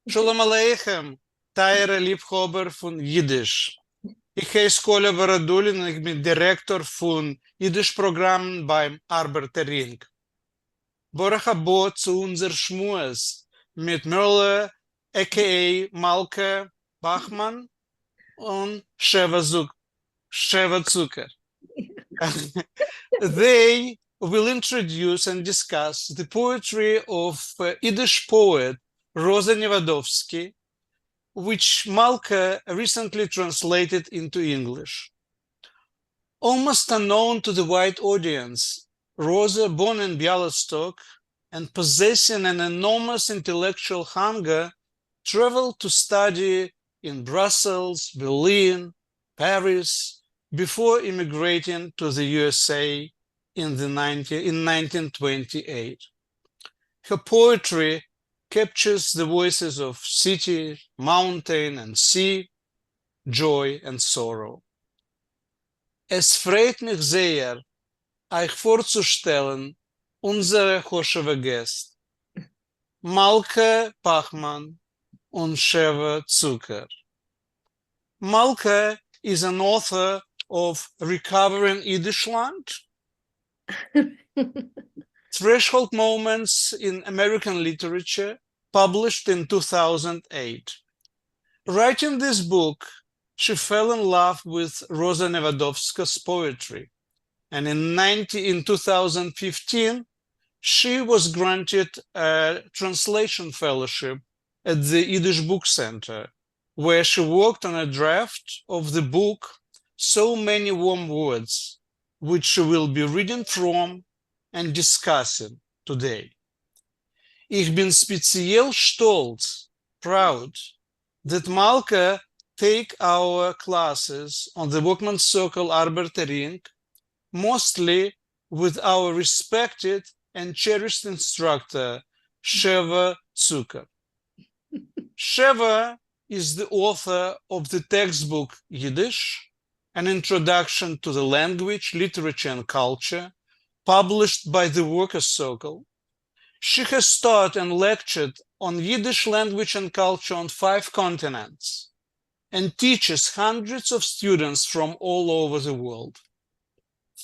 Shalom Aleichem, teure Liebhaber von Yiddish. Ich heiße Kolja Baradulin und ich bin Direktor von Yiddish-Programmen beim Arbeiterring. Baruch Habo zu unser Schmooze mit Merle, a.k.a. Malke, Bachman und Sheva Zucker. They will introduce and discuss the poetry of Yiddish poet Rosa Nevadovska, which Malka recently translated into English. Almost unknown to the white audience, Rosa, born in Bialystok and possessing an enormous intellectual hunger, traveled to study in Brussels, Berlin, Paris, before immigrating to the USA in 1928. Her poetry captures the voices of city, mountain, and sea, joy and sorrow. Es freut mich sehr, euch vorzustellen, unsere Hocheve Gäste, Malke Bachman und Sheva Zucker. Malke is an author of Recovering Yiddishland, Threshold Moments in American Literature, published in 2008. Writing this book, she fell in love with Rosa Nevadovska's poetry, and in 2015, she was granted a translation fellowship at the Yiddish Book Center, where she worked on a draft of the book So Many Warm Words, which she will be reading from and discussing today. Ich bin speziell stolz, proud, that Malka take our classes on the Workman's Circle Arbeiterring, mostly with our respected and cherished instructor, Sheva Zucker. Sheva is the author of the textbook Yiddish, An Introduction to the Language, Literature, and Culture, published by the Workers' Circle. She has taught and lectured on Yiddish language and culture on 5 continents and teaches hundreds of students from all over the world.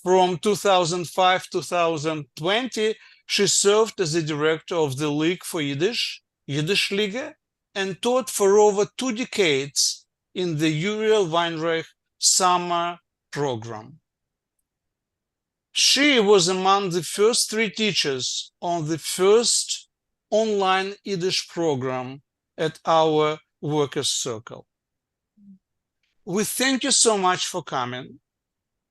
From 2005-2020, she served as the director of the League for Yiddish, Yiddish Liga, and taught for over 2 decades in the Uriel Weinreich summer program. She was among the first 3 teachers on the first online Yiddish program at our Workers' Circle. We thank you so much for coming,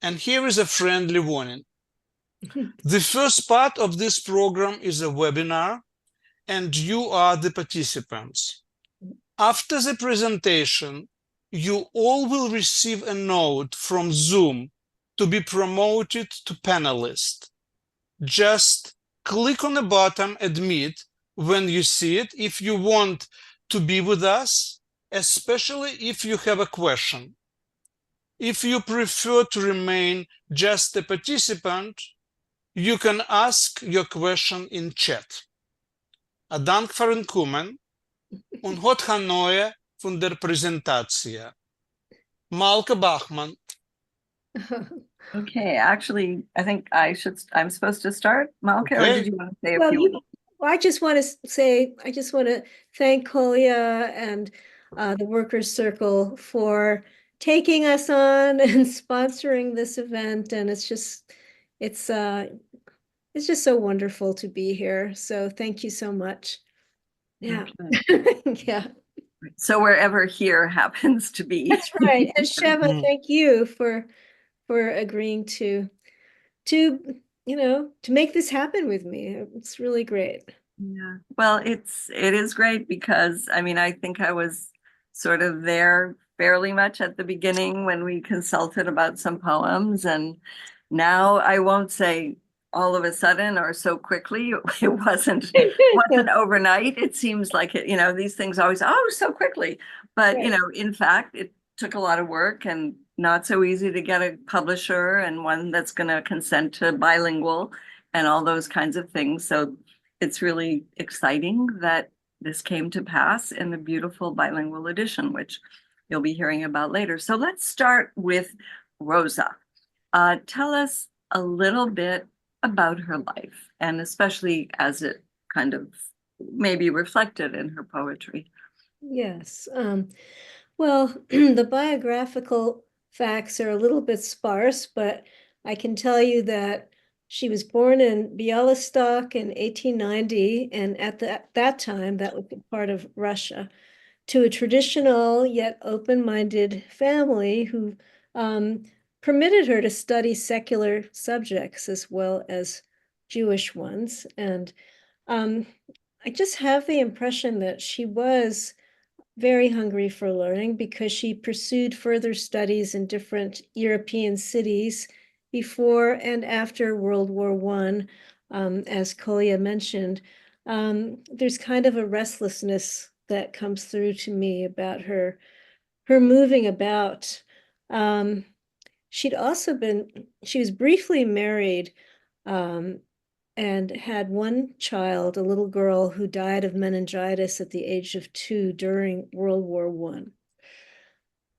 and here is a friendly warning. The first part of this program is a webinar, and you are the participants. After the presentation, you all will receive a note from Zoom to be promoted to panelist. Just click on the button Admit when you see it if you want to be with us, especially if you have a question. If you prefer to remain just a participant, you can ask your question in chat. A dank voor het komen und hot hanoe von der Präsentation. Malke Bachman. Okay, actually, I think I'm supposed to start, Malke, or did you want to say a few words? I just want to thank Kolya and the Workers' Circle for taking us on and sponsoring this event. And it's just so wonderful to be here. So thank you so much. Yeah. Yeah. So wherever here happens to be. That's right. And Sheva, thank you for agreeing to make this happen with me. It's really great. Yeah. Well, it is great because I think I was sort of there fairly much at the beginning when we consulted about some poems, and now I won't say all of a sudden or so quickly. It wasn't overnight. It seems like it, these things always, so quickly. But, right. In fact, it took a lot of work and not so easy to get a publisher and one that's going to consent to bilingual and all those kinds of things. So it's really exciting that this came to pass in the beautiful bilingual edition, which you'll be hearing about later. So let's start with Rosa. Tell us a little bit about her life, and especially as it kind of maybe reflected in her poetry. Yes. Well, the biographical facts are a little bit sparse, but I can tell you that she was born in Bialystok in 1890, and at that time, that was part of Russia, to a traditional yet open-minded family who permitted her to study secular subjects as well as Jewish ones. And I just have the impression that she was very hungry for learning because she pursued further studies in different European cities before and after World War I. As Kolya mentioned, there's kind of a restlessness that comes through to me about her moving about. She was briefly married and had one child, a little girl who died of meningitis at the age of 2 during World War I.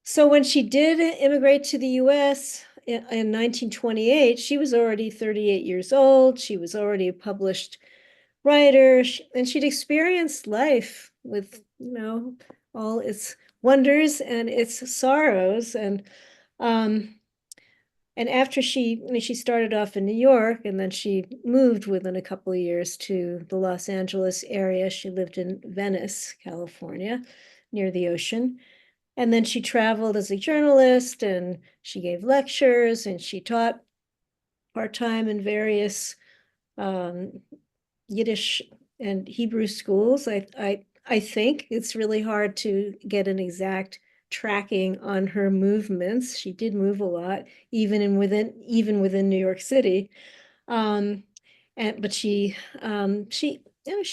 So when she did immigrate to the US in 1928, she was already 38 years old. She was already a published writer, and she'd experienced life with, all its wonders and its sorrows. And after she started off in New York, and then she moved within a couple of years to the Los Angeles area. She lived in Venice, California, near the ocean. And then she traveled as a journalist, and she gave lectures, and she taught part-time in various Yiddish and Hebrew schools. I think it's really hard to get an exact tracking on her movements. She did move a lot, even within New York City. But she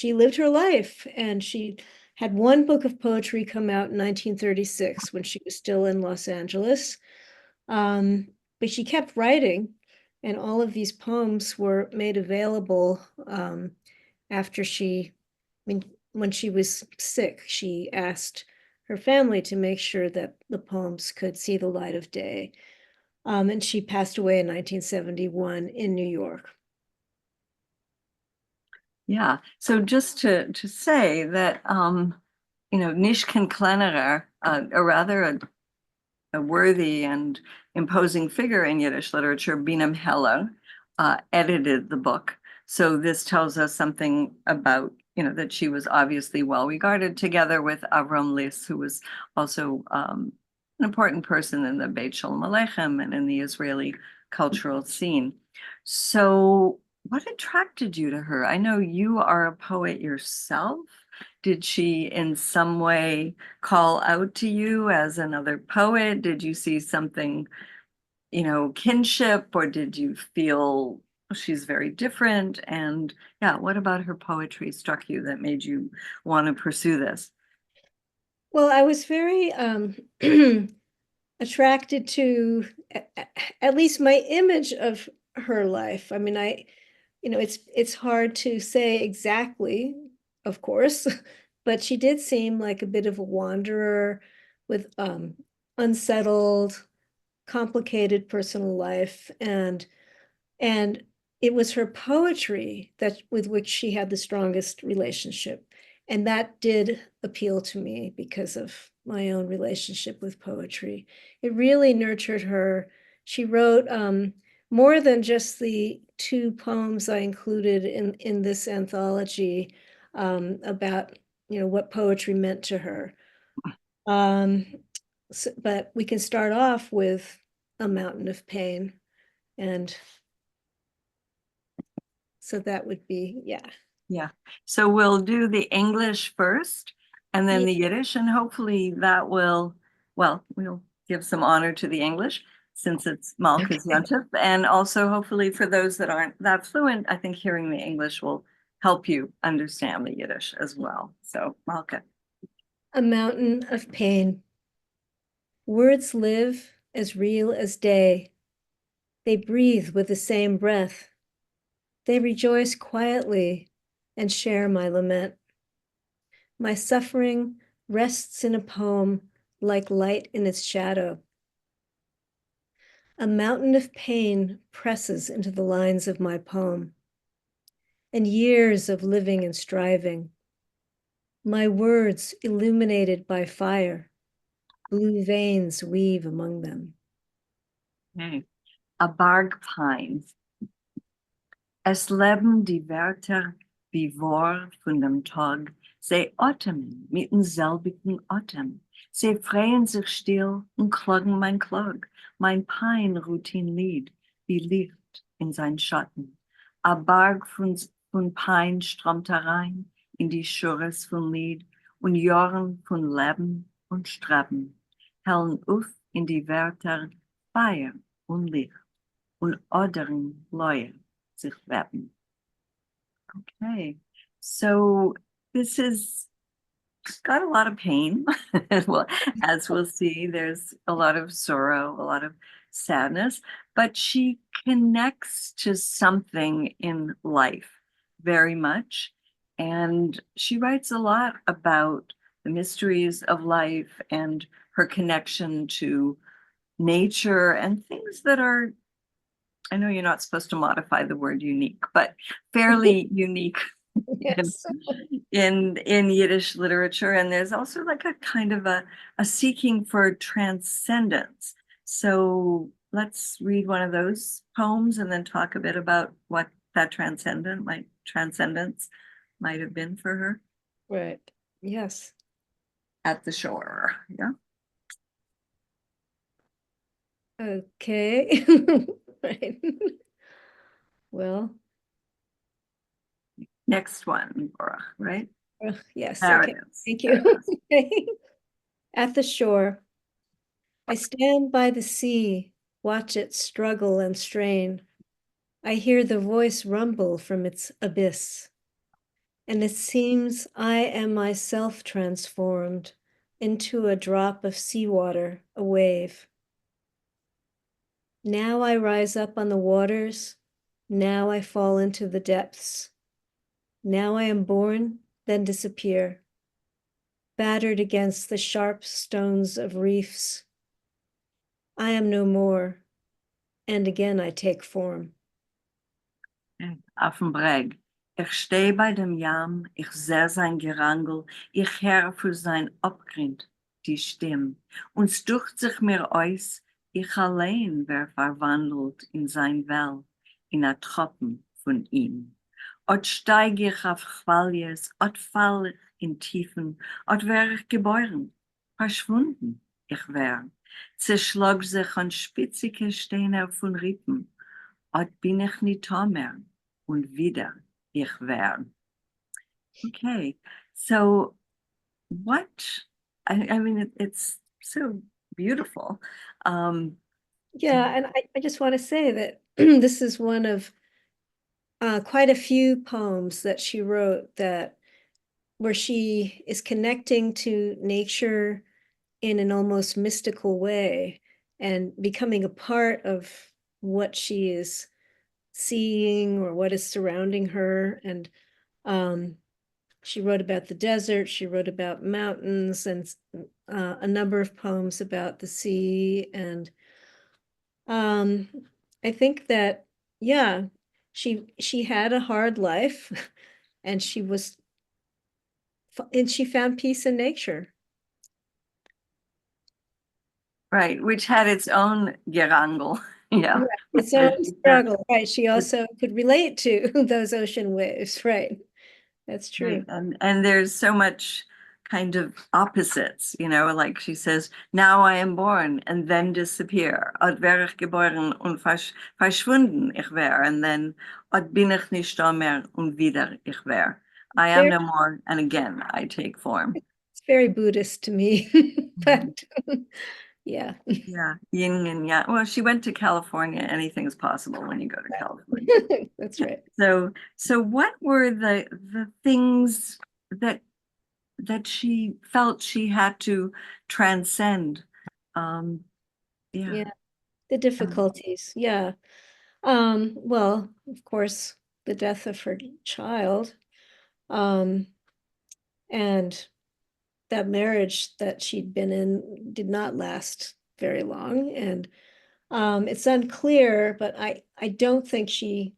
lived her life, and she had one book of poetry come out in 1936 when she was still in Los Angeles. But she kept writing, and all of these poems were made available after when she was sick. She asked her family to make sure that the poems could see the light of day. And she passed away in 1971 in New York. Yeah. So just to say that, Nishkin Kleinerer, a rather a worthy and imposing figure in Yiddish literature, Bina Heller, edited the book. So this tells us something about, that she was obviously well regarded, together with Avram Lis, who was also an important person in the Beit Shalom Aleichem and in the Israeli cultural scene. So what attracted you to her? I know you are a poet yourself. Did she in some way call out to you as another poet? Did you see something, kinship, or did you feel she's very different? And yeah, what about her poetry struck you that made you want to pursue this? Well, I was very attracted to at least my image of her life. I mean, it's hard to say exactly, of course, but she did seem like a bit of a wanderer with unsettled, complicated personal life, and it was her poetry with which she had the strongest relationship. And that did appeal to me because of my own relationship with poetry. It really nurtured her. She wrote more than just the 2 poems I included in this anthology about, what poetry meant to her. But we can start off with A Mountain of Pain. And so that would be, yeah. Yeah. So we'll do the English first and then the Yiddish, and hopefully that we'll give some honor to the English since it's Malka's Yontif. And also hopefully for those that aren't that fluent, I think hearing the English will help you understand the Yiddish as well. So Malka. A Mountain of Pain. Words live as real as day. They breathe with the same breath. They rejoice quietly and share my lament. My suffering rests in a poem like light in its shadow. A mountain of pain presses into the lines of my poem, and years of living and striving. My words illuminated by fire, blue veins weave among them. Okay. A Bergpine. Es leben die Wörter wie vor von dem Tag. Sie atmen mit dem selbigen Atem. Sie freien sich still und klagen mein Klag. Mein Pein ruht in Lied, wie Licht in sein Schatten. A Berg von Pein strömt herein in die Schures von Lied und Jahren von Leben und Streben. Hellen auf in die Wörter Feier und Licht und Odern Leuer sich weben. Okay, so this is got a lot of pain. Well, as we'll see, there's a lot of sorrow, a lot of sadness, but she connects to something in life very much. And she writes a lot about the mysteries of life and her connection to nature and things that are, I know you're not supposed to modify the word unique, but fairly unique Yes. in Yiddish literature. And there's also like a kind of a seeking for transcendence. So let's read one of those poems and then talk a bit about what that transcendence might have been for her. Right. Yes. At the Shore. Yeah. Okay. Right. Well, Next one, Laura, right? yes. There Okay. it is. Thank There you. it is. At the shore, I stand by the sea, watch it struggle and strain. I hear the voice rumble from its abyss, and it seems I am myself transformed into a drop of seawater, a wave. Now I rise up on the waters, now I fall into the depths. Now I am born, then disappear, battered against the sharp stones of reefs. I am no more, and again I take form. Auf dem Breg. Ich steh bei dem Jam, ich seh sein Gerangel, ich hör für sein Abgrund die Stimme. Und es ducht sich mir aus, ich allein wär verwandelt in sein Well, in a Tropfen von ihm. Ot steig ich auf Qualjes, ot fall ich in Tiefen, ot wär ich geboren, verschwunden ich wär. Zerschlag sich an spitzige Steine von Rippen, ot bin ich nicht mehr und wieder ich wär. Okay, so what, I mean, it's so beautiful. Yeah, and I just want to say that this is one of quite a few poems that she wrote that where she is connecting to nature in an almost mystical way and becoming a part of what she is seeing or what is surrounding her. And she wrote about the desert, she wrote about mountains, and a number of poems about the sea. And I think that, yeah, she had a hard life and she found peace in nature. Right, which had its own gerangel. Yeah. Right, its own struggle, right? She also could relate to those ocean waves, right? That's true. Right. And there's so much kind of opposites, you know, like she says, now I am born and then disappear. Ot wär ich geboren und verschwunden ich wär. And then ot bin ich nicht mehr und wieder ich wär. I am no more and again I take form. It's very Buddhist to me, but yeah. Yeah, yin and yang. Well, she went to California. Anything's possible when you go to California. That's right. So what were the things that she felt she had to transcend? Yeah, the difficulties. Yeah. Well, of course, the death of her child. And that marriage that she'd been in did not last very long. And it's unclear, but I don't think she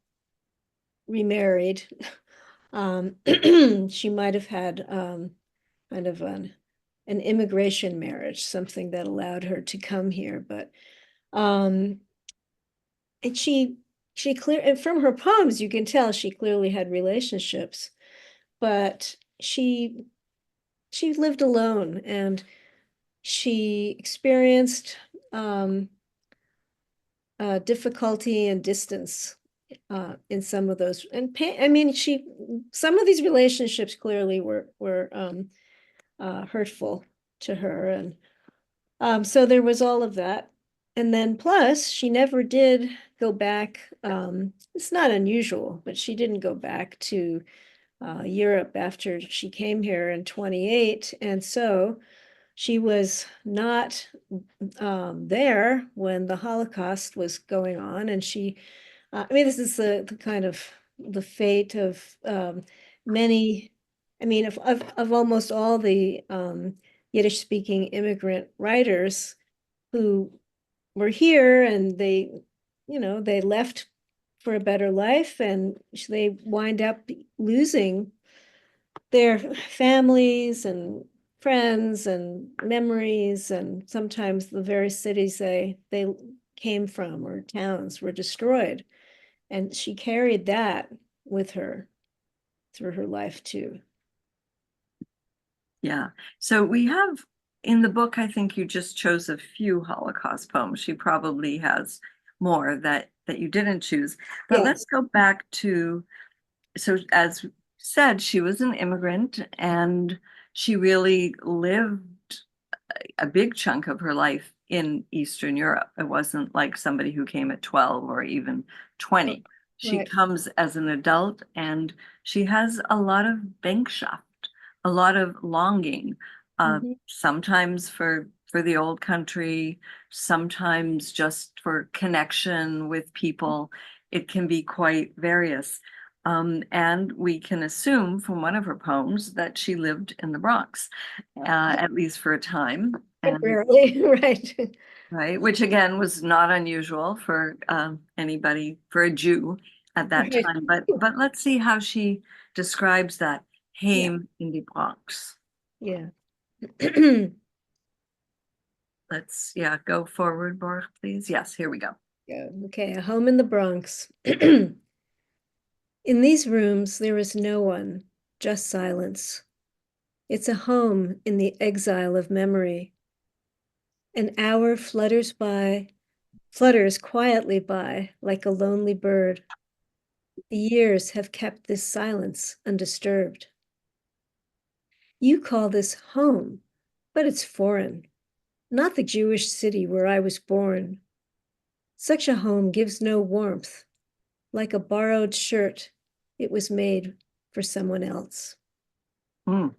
remarried. She might have had kind of an immigration marriage, something that allowed her to come here. But and she and from her poems you can tell she clearly had relationships, but she lived alone, and she experienced difficulty and distance in some of those, and pain. I mean, some of these relationships clearly were hurtful to her, and so there was all of that. And then plus she never did go back. It's not unusual, but she didn't go back to Europe after she came here in 28. And so she was not there when the Holocaust was going on. And she, I mean, this is the kind of the fate of many, I mean, of almost all the Yiddish speaking immigrant writers who were here, and they, they left for a better life, and they wind up losing their families and friends and memories, and sometimes the very cities they came from or towns were destroyed. And she carried that with her through her life too. Yeah. So we have in the book, I think you just chose a few Holocaust poems. She probably has more that you didn't choose. But Yes. let's go back to, so as said, she was an immigrant, and she really lived a big chunk of her life in Eastern Europe. It wasn't like somebody who came at 12 or even 20. She Right. comes as an adult, and she has a lot of Bänkschaft, a lot of longing, sometimes for the old country, sometimes just for connection with people. It can be quite various. And we can assume from one of her poems that she lived in the Bronx, at least for a time. And, Temporarily, right. right, which again was not unusual for anybody, for a Jew at that Right. time. But let's see how she describes that Heim in the Bronx. Yeah. Let's, go forward, Borg, please. Yes, here we go. Yeah. Okay, a home in the Bronx. In these rooms, there is no one, just silence. It's a home in the exile of memory. An hour flutters quietly by like a lonely bird. The years have kept this silence undisturbed. You call this home, but it's foreign, not the Jewish city where I was born. Such a home gives no warmth. Like a borrowed shirt, it was made for someone else. A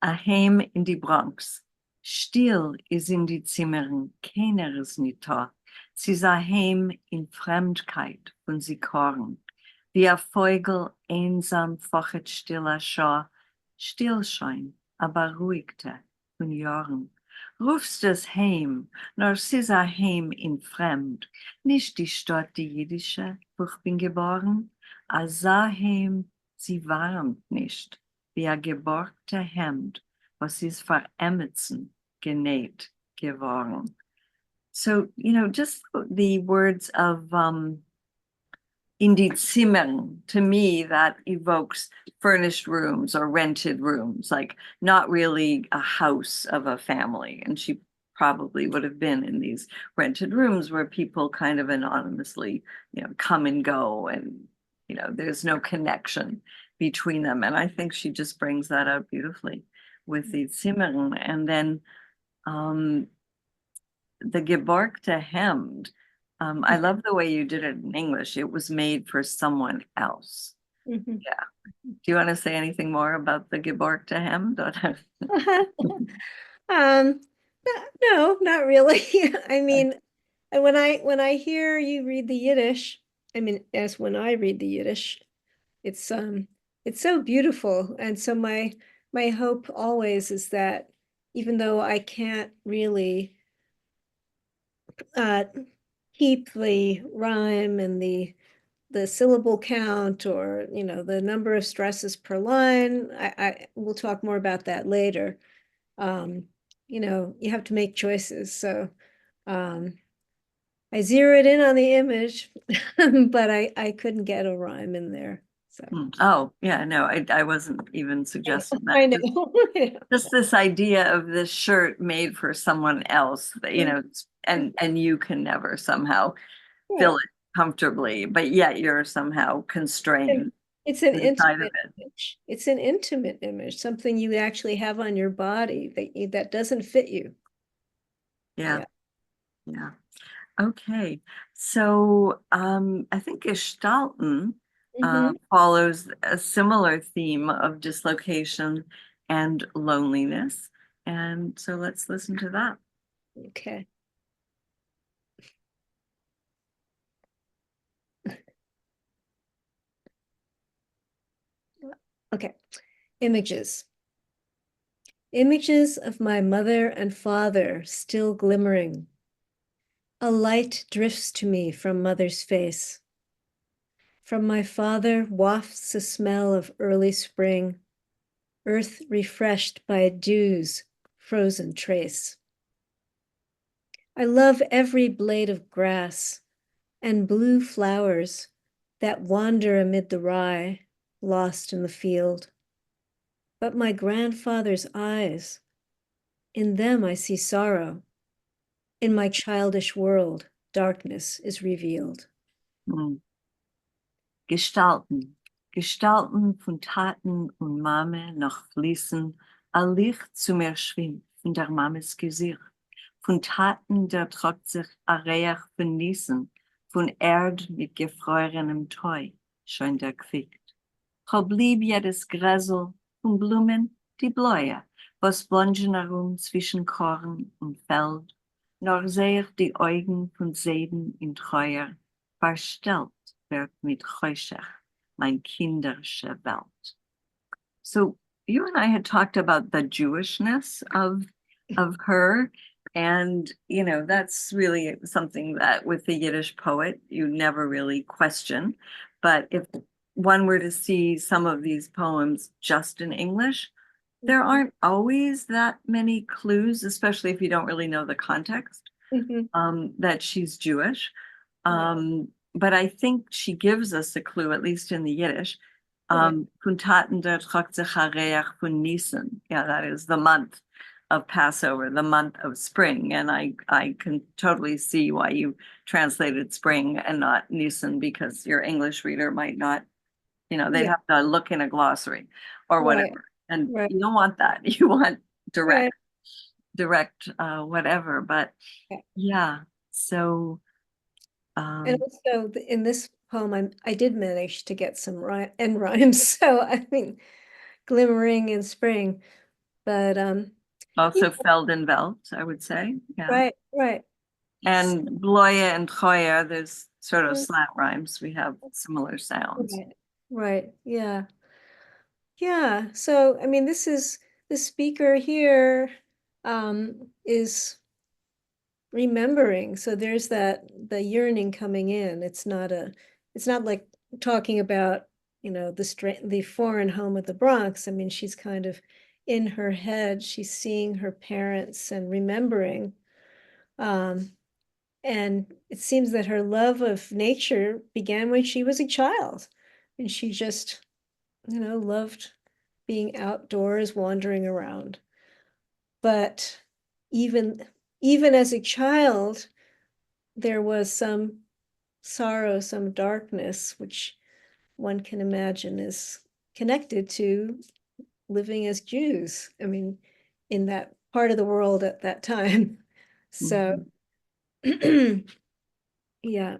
Heim in die Bronx. Still is in die Zimmern, keiner is nicht da. Sie sah heim in Fremdkeit von sie Korn. Wie a Vogel einsam fochet stiller Schau, Stillschein, aber ruhigte von Jahren. Rufst es heim, nor sie sah heim in Fremd, nicht die Stadt, die Jiddische, wo ich bin geboren, a sah heim, sie warmt nicht, wie a geborgte Hemd, was ist vor Emmetsen genäht geworden. So, just the words of in die Zimmern, to me, that evokes furnished rooms or rented rooms, like not really a house of a family. And she probably would have been in these rented rooms where people kind of anonymously, come and go, and, there's no connection between them. And I think she just brings that out beautifully with the Zimmern. And then the geborgte Hemd. I love the way you did it in English. It was made for someone else. Mhm. Yeah. Do you want to say anything more about the geborgte Hemd? No, not really. I mean, when I hear you read the Yiddish, I mean, as when I read the Yiddish, it's so beautiful. And so my my hope always is that even though I can't really keep the rhyme and the syllable count, or the number of stresses per line, I we'll talk more about that later. You have to make choices. So I zeroed in on the image, but I couldn't get a rhyme in there. So Oh, yeah, no, I wasn't even suggesting that. I know. Just this idea of this shirt made for someone else, and you can never somehow fill it comfortably, but yet you're somehow constrained It's an inside of intimate it. image. It's an intimate image, something you actually have on your body that doesn't fit you. Yeah. Okay. So I think Gestalten follows a similar theme of dislocation and loneliness. And so let's listen to that. Okay. Okay. Images. Images of my mother and father still glimmering. A light drifts to me from mother's face. From my father wafts a smell of early spring, earth refreshed by a dew's frozen trace. I love every blade of grass and blue flowers that wander amid the rye, lost in the field. But my grandfather's eyes, in them I see sorrow. In my childish world, darkness is revealed. Gestalten. Gestalten von Taten und Mame noch fließen, all Licht zu mir schwimmt von der Mames Gesicht. Von Taten, der trockt sich a Reach vernießen, von Erd mit gefrorenem Teu, schon der quickt. Ho blieb jedes Gräsel von Blumen, die Bläue, was blongen herum zwischen Korn und Feld, noch seh ich die Augen von Seiden in Treuer, verstellt wird mit Heuschach, mein kindersche Welt. So you and I had talked about the Jewishness of her. And, that's really something that with the Yiddish poet, you never really question. But if one were to see some of these poems just in English, there aren't always that many clues, especially if you don't really know the context, that she's Jewish. But I think she gives us a clue, at least in the Yiddish. Von Taten der trockt sich a Reach von Nisan. Yeah, that is the month of Passover, the month of spring. And I can totally see why you translated spring and not Nisan, because your English reader might not, they'd have to look in a glossary or whatever. And you don't want that. You want direct whatever. But yeah, so. And also in this poem, I did manage to get some end rhymes. So I mean, glimmering in spring, but also Feldenwelt, I would say. Yeah. Right. And Bloya and Troya, there's sort of slant rhymes. We have similar sounds. Right. Yeah. So I mean, this is the speaker here is remembering. So there's the yearning coming in. It's not like talking about, the foreign home of the Bronx. I mean, she's kind of in her head, she's seeing her parents and remembering. And it seems that her love of nature began when she was a child. And she just, loved being outdoors, wandering around. But even as a child, there was some sorrow, some darkness, which one can imagine is connected to living as Jews. I mean, in that part of the world at that time. So, yeah.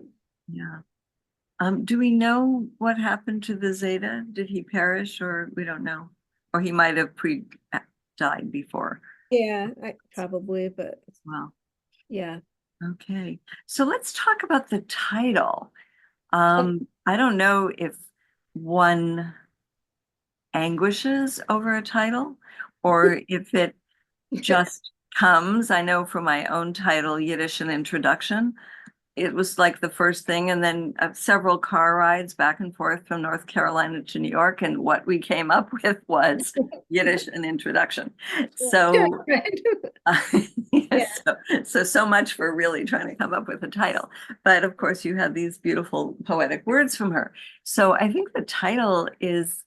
Do we know what happened to the Zeta? Did he perish, or we don't know? Or he might have died before. Yeah, probably, but well, yeah. Okay, so let's talk about the title. I don't know if one anguishes over a title, or if it just comes. I know for my own title, Yiddish, an Introduction, it was like the first thing, and then several car rides back and forth from North Carolina to New York, and what we came up with was Yiddish, an Introduction. So, yes, so much for really trying to come up with a title. But of course, you have these beautiful poetic words from her. So I think the title is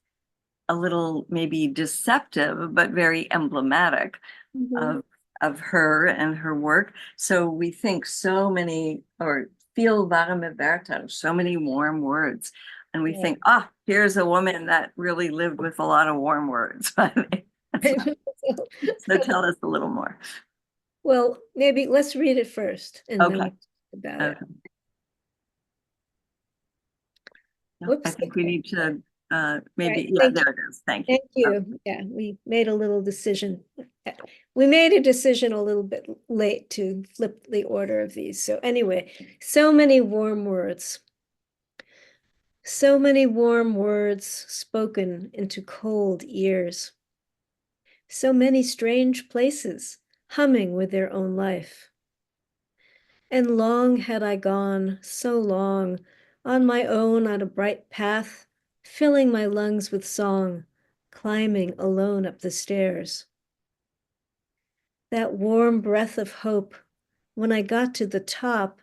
a little maybe deceptive, but very emblematic of her and her work. So we think so many, or feel warme Wörter, so many warm words. And we think, here's a woman that really lived with a lot of warm words. So tell us a little more. Well, maybe let's read it first and then we'll talk about it. Whoops. I think we need to maybe, right, there it is. Thank you. Thank you. Yeah, we made a little decision. We made a decision a little bit late to flip the order of these. So anyway, so many warm words. So many warm words spoken into cold ears. So many strange places humming with their own life. And long had I gone, so long, on my own on a bright path, filling my lungs with song, climbing alone up the stairs. That warm breath of hope, when I got to the top,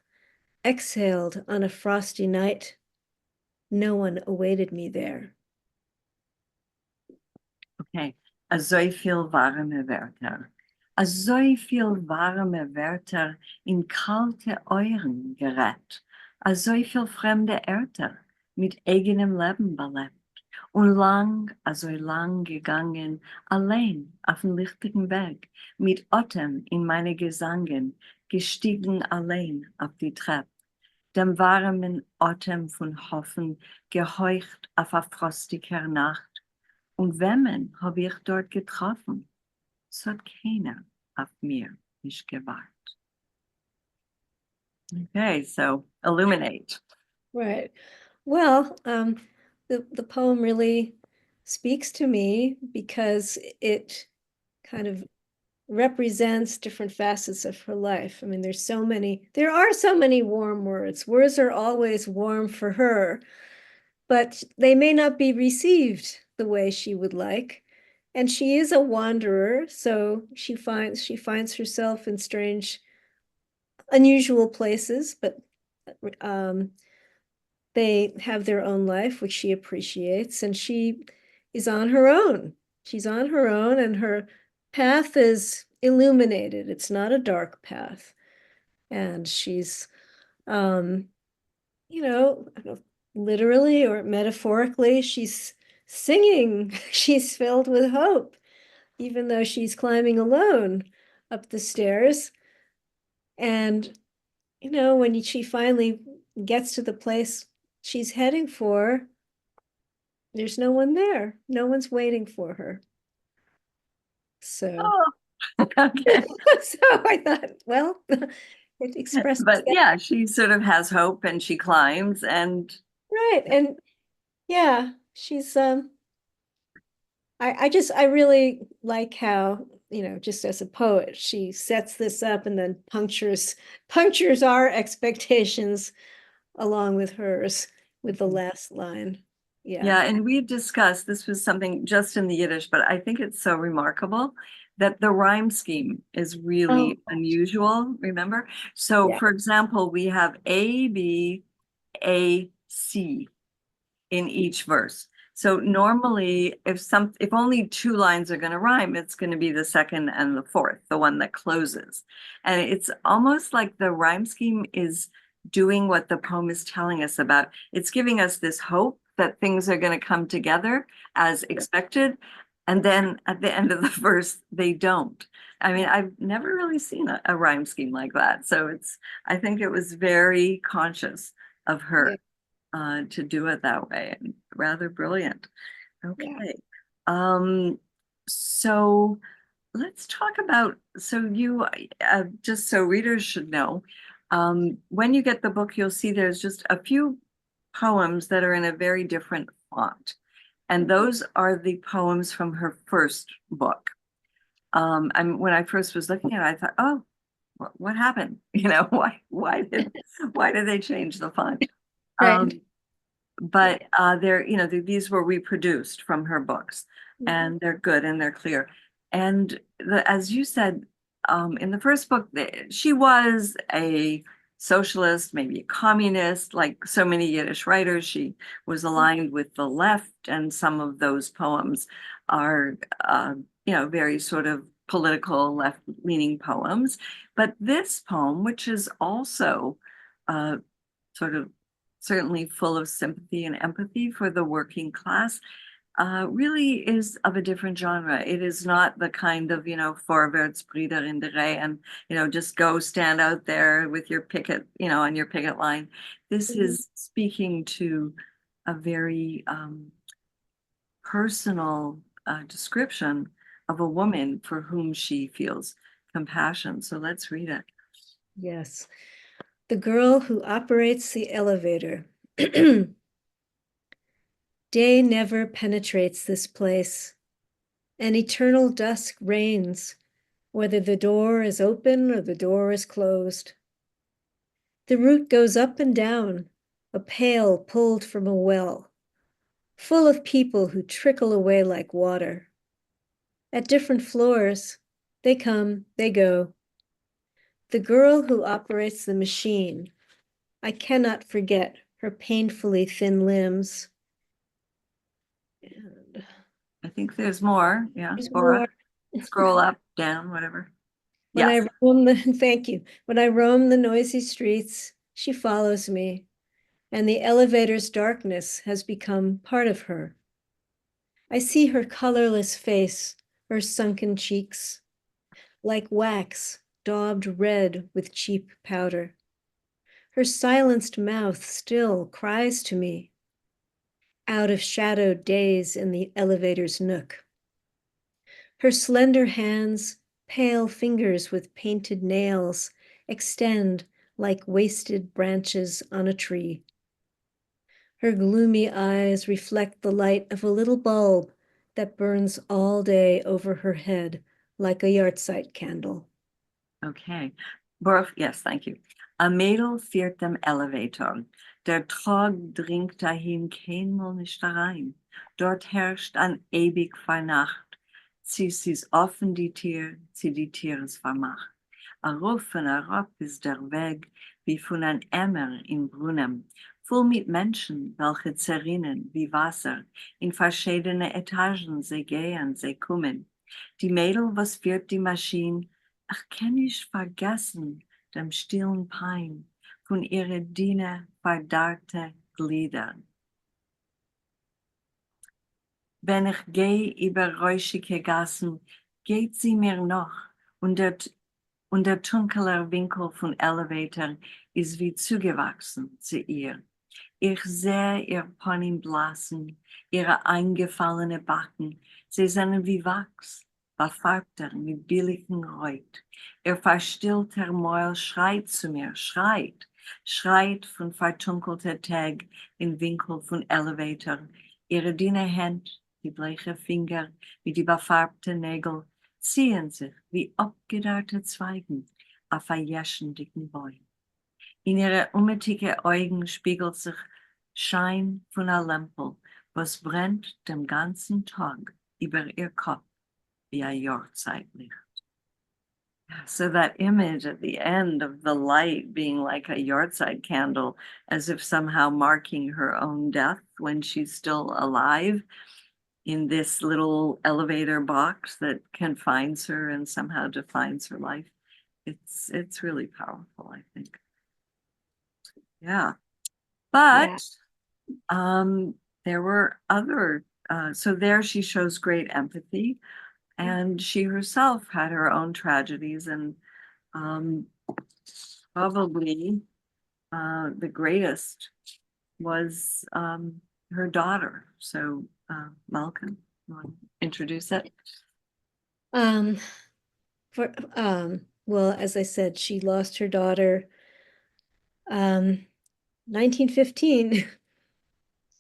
exhaled on a frosty night. No one awaited me there. Okay. So viel warme Wörter. So viel warme Wörter in kalte Euren gerät. So viel fremde Örter mit eigenem Leben belebt. Und so lang gegangen, allein auf den lichtigen Weg, mit Atem in meine Gesangen, gestiegen allein auf die Treppe. Dem warmen Atem von Hoffen, geheucht auf eine frostige Nacht. Und wemmen habe ich dort getroffen? Es hat keiner auf mir nicht gewartet. Okay, so illuminate. Right. Well, the poem really speaks to me because it kind of represents different facets of her life. I mean, there are so many warm words. Words are always warm for her, but they may not be received the way she would like. And she is a wanderer, so she finds herself in strange, unusual places, but they have their own life, which she appreciates, and she is on her own. She's on her own, and her path is illuminated. It's not a dark path. And she's, you know, literally or metaphorically, she's singing. She's filled with hope, even though she's climbing alone up the stairs. And, you know, when she finally gets to the place she's heading for, there's no one there. No one's waiting for her. So, Okay. so I thought, well, it expressed. But yeah, she sort of has hope and she climbs and. Right. And yeah, she's, I really like how, you know, just as a poet, she sets this up and then punctures our expectations along with hers with the last line. Yeah, and we discussed, this was something just in the Yiddish, but I think it's so remarkable that the rhyme scheme is really unusual, remember? So for example, we have A, B, A, C in each verse. So normally if only two lines are going to rhyme, it's going to be the second and the fourth, the one that closes. And it's almost like the rhyme scheme is doing what the poem is telling us about. It's giving us this hope that things are going to come together as expected. And then at the end of the verse, they don't. I mean, I've never really seen a rhyme scheme like that. So I think it was very conscious of her to do it that way, and rather brilliant. Okay. So let's talk about, so you, just so readers should know, when you get the book, you'll see there's just a few poems that are in a very different font. And those are the poems from her first book. And when I first was looking at it, I thought, oh, what happened? You know, why did they change the font? Right. But they're, you know, these were reproduced from her books, and they're good and they're clear. And as you said, in the first book, she was a socialist, maybe a communist, like so many Yiddish writers. She was aligned with the left, and some of those poems are, you know, very sort of political left-leaning poems. But this poem, which is also sort of certainly full of sympathy and empathy for the working class, really is of a different genre. It is not the kind of, you know, Vorwärts, Brüder in der Reihe, and, you know, just go stand out there with your picket, you know, on your picket line. This is speaking to a very personal description of a woman for whom she feels compassion. So let's read it. Yes. The girl who operates the elevator. Day never penetrates this place. An eternal dusk reigns, whether the door is open or the door is closed. The route goes up and down, a pail pulled from a well, full of people who trickle away like water. At different floors, they come, they go. The girl who operates the machine, I cannot forget her painfully thin limbs. And I think there's more. Yeah. there's Or more. scroll up, down, whatever. When Yes. I roam the, thank you. When I roam the noisy streets, she follows me, and the elevator's darkness has become part of her. I see her colorless face, her sunken cheeks, like wax daubed red with cheap powder. Her silenced mouth still cries to me, out of shadowed days in the elevator's nook. Her slender hands, pale fingers with painted nails, extend like wasted branches on a tree. Her gloomy eyes reflect the light of a little bulb that burns all day over her head like a yahrzeit candle. Okay. Borf, yes, thank you. A Mädel fährt dem Elevator. Der Trog dringt dahin keinmal nicht rein. Dort herrscht an ewig Vernacht. Sie ist offen die Tür, sie die Tür ist vermacht. A Ruf und a Rob ist der Weg, wie von ein Emmer in Brunnen, voll mit Menschen, welche zerrinnen wie Wasser. In verschiedene Etagen sie gehen, sie kommen. Die Mädel, was führt die Maschine, ach, kann ich vergessen, dem stillen Pein von ihrer Diener verdarrte Glieder. Wenn ich gehe über räuschige Gassen, geht sie mir noch, und der dunkle Winkel von Elevator ist wie zugewachsen zu ihr. Ich sehe ihr Pony blasen, ihre eingefallene Backen, sie sind wie Wachs, verfärbter mit billigem Reut. Ihr verstillter Mäul schreit zu mir, schreit von verdunkelter Tag im Winkel von Elevator. Ihre dünne Hand, die bleiche Finger mit die befarbten Nägel, ziehen sich wie abgedarrte Zweigen auf einen dicken Bäum. In ihre unmittige Augen spiegelt sich Schein von einer Lampe, was brennt den ganzen Tag über ihr Kopf wie ein Jahrzeitlicht. So that image at the end of the light being like a yahrzeit candle, as if somehow marking her own death when she's still alive in this little elevator box that confines her and somehow defines her life. It's really powerful, I think. Yeah. But there were other, so there she shows great empathy, and she herself had her own tragedies, and probably the greatest was her daughter. So Malcolm, you want to introduce it? Well, as I said, she lost her daughter 1915.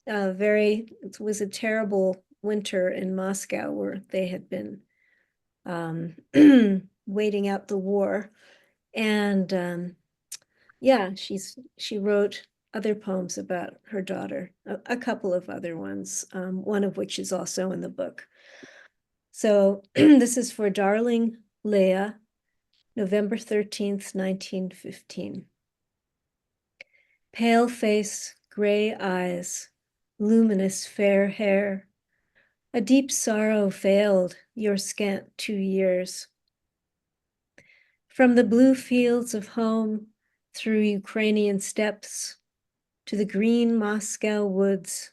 it was a terrible winter in Moscow where they had been waiting out the war. And yeah, she wrote other poems about her daughter, a couple of other ones, one of which is also in the book. So this is for Darling Leah, November 13th, 1915. Pale face, gray eyes, luminous fair hair, a deep sorrow failed your scant 2 years. From the blue fields of home, through Ukrainian steppes, to the green Moscow woods,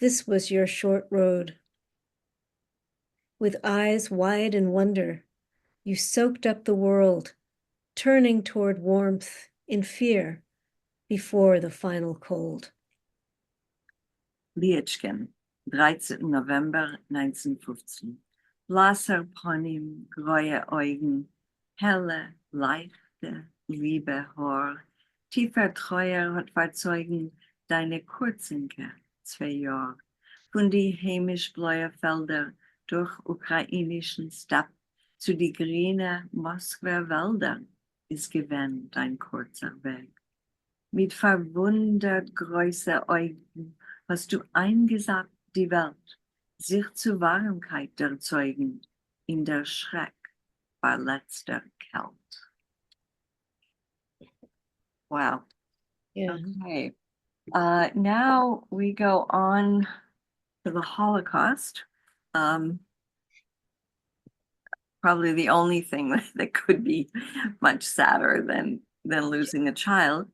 this was your short road. With eyes wide in wonder, you soaked up the world, turning toward warmth in fear before the final cold. Lietschken, 13. November 1915. Blasser Ponim, greue Augen, helle, leichte, liebe Haar, tiefer Treuer hat verzeugen deine Kurzinke, 2 Jahr, von die heimisch-bläue Felder durch ukrainischen Stepp zu die grüne Moskwer Wälder ist gewesen dein kurzer Weg. Mit verwundert große Augen hast du eingesagt die Welt, sich zur Warmkeit der Zeugen in der Schreck bei letzter Kälte. Wow. Yeah. Okay. Now we go on to the Holocaust. Probably the only thing that could be much sadder than losing a child.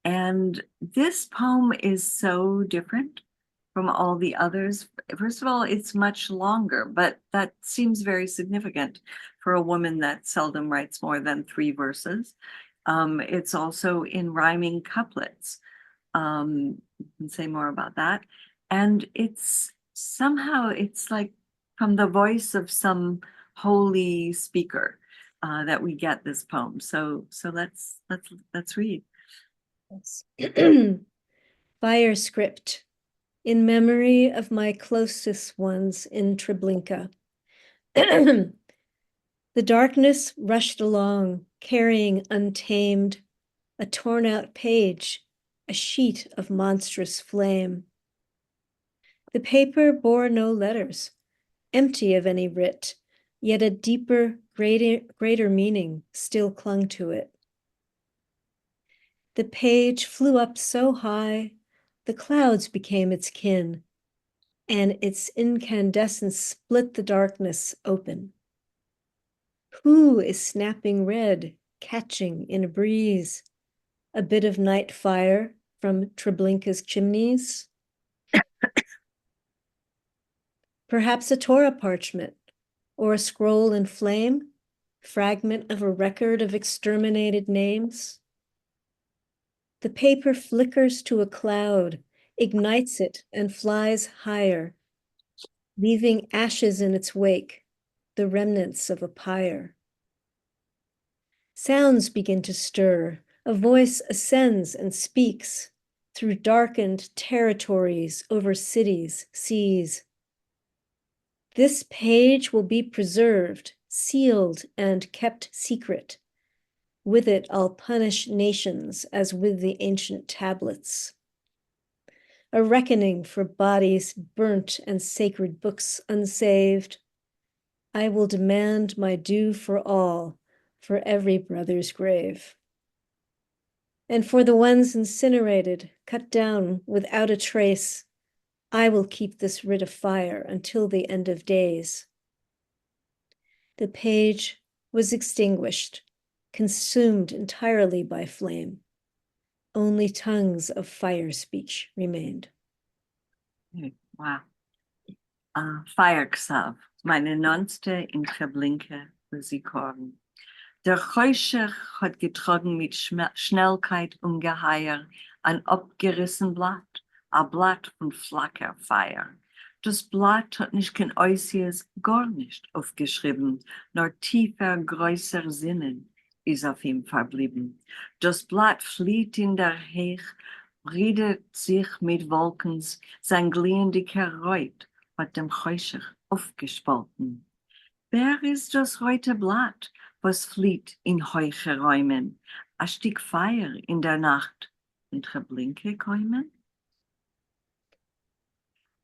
And this poem is so different from all the others. First of all, it's much longer, but that seems very significant for a woman that seldom writes more than 3 verses. It's also in rhyming couplets. You can say more about that. And it's somehow, it's like from the voice of some holy speaker that we get this poem. So let's read. Fire script. In memory of my closest ones in Treblinka. The darkness rushed along, carrying untamed, a torn out page, a sheet of monstrous flame. The paper bore no letters, empty of any writ, yet a deeper, greater meaning still clung to it. The page flew up so high, the clouds became its kin, and its incandescence split the darkness open. Who is snapping red, catching in a breeze, a bit of night fire from Treblinka's chimneys? Perhaps a Torah parchment, or a scroll in flame, fragment of a record of exterminated names? The paper flickers to a cloud, ignites it, and flies higher, leaving ashes in its wake, the remnants of a pyre. Sounds begin to stir, a voice ascends and speaks through darkened territories over cities, seas. This page will be preserved, sealed, and kept secret. With it, I'll punish nations as with the ancient tablets. A reckoning for bodies burnt and sacred books unsaved. I will demand my due for all, for every brother's grave. And for the ones incinerated, cut down without a trace, I will keep this writ of fire until the end of days. The page was extinguished, consumed entirely by flame. Only tongues of fire speech remained. Wow. Feierksav, meine Nonste in Treblinka, Musikkorn. Der Heuschech hat getragen mit Schnellkeit ungeheuer ein abgerissen Blatt, ein Blatt von flacker Feier. Das Blatt hat nicht kein Äußeres, gar nicht aufgeschrieben, nur tiefer, größer Sinnen ist auf ihm verblieben. Das Blatt flieht in der Heich, briedet sich mit Wolkens, sein gliendiger Reut hat dem Heuschig aufgespalten. Wer ist das reute Blatt, was flieht in heuche Räumen, a Stück Feier in der Nacht, und Blinke käumen?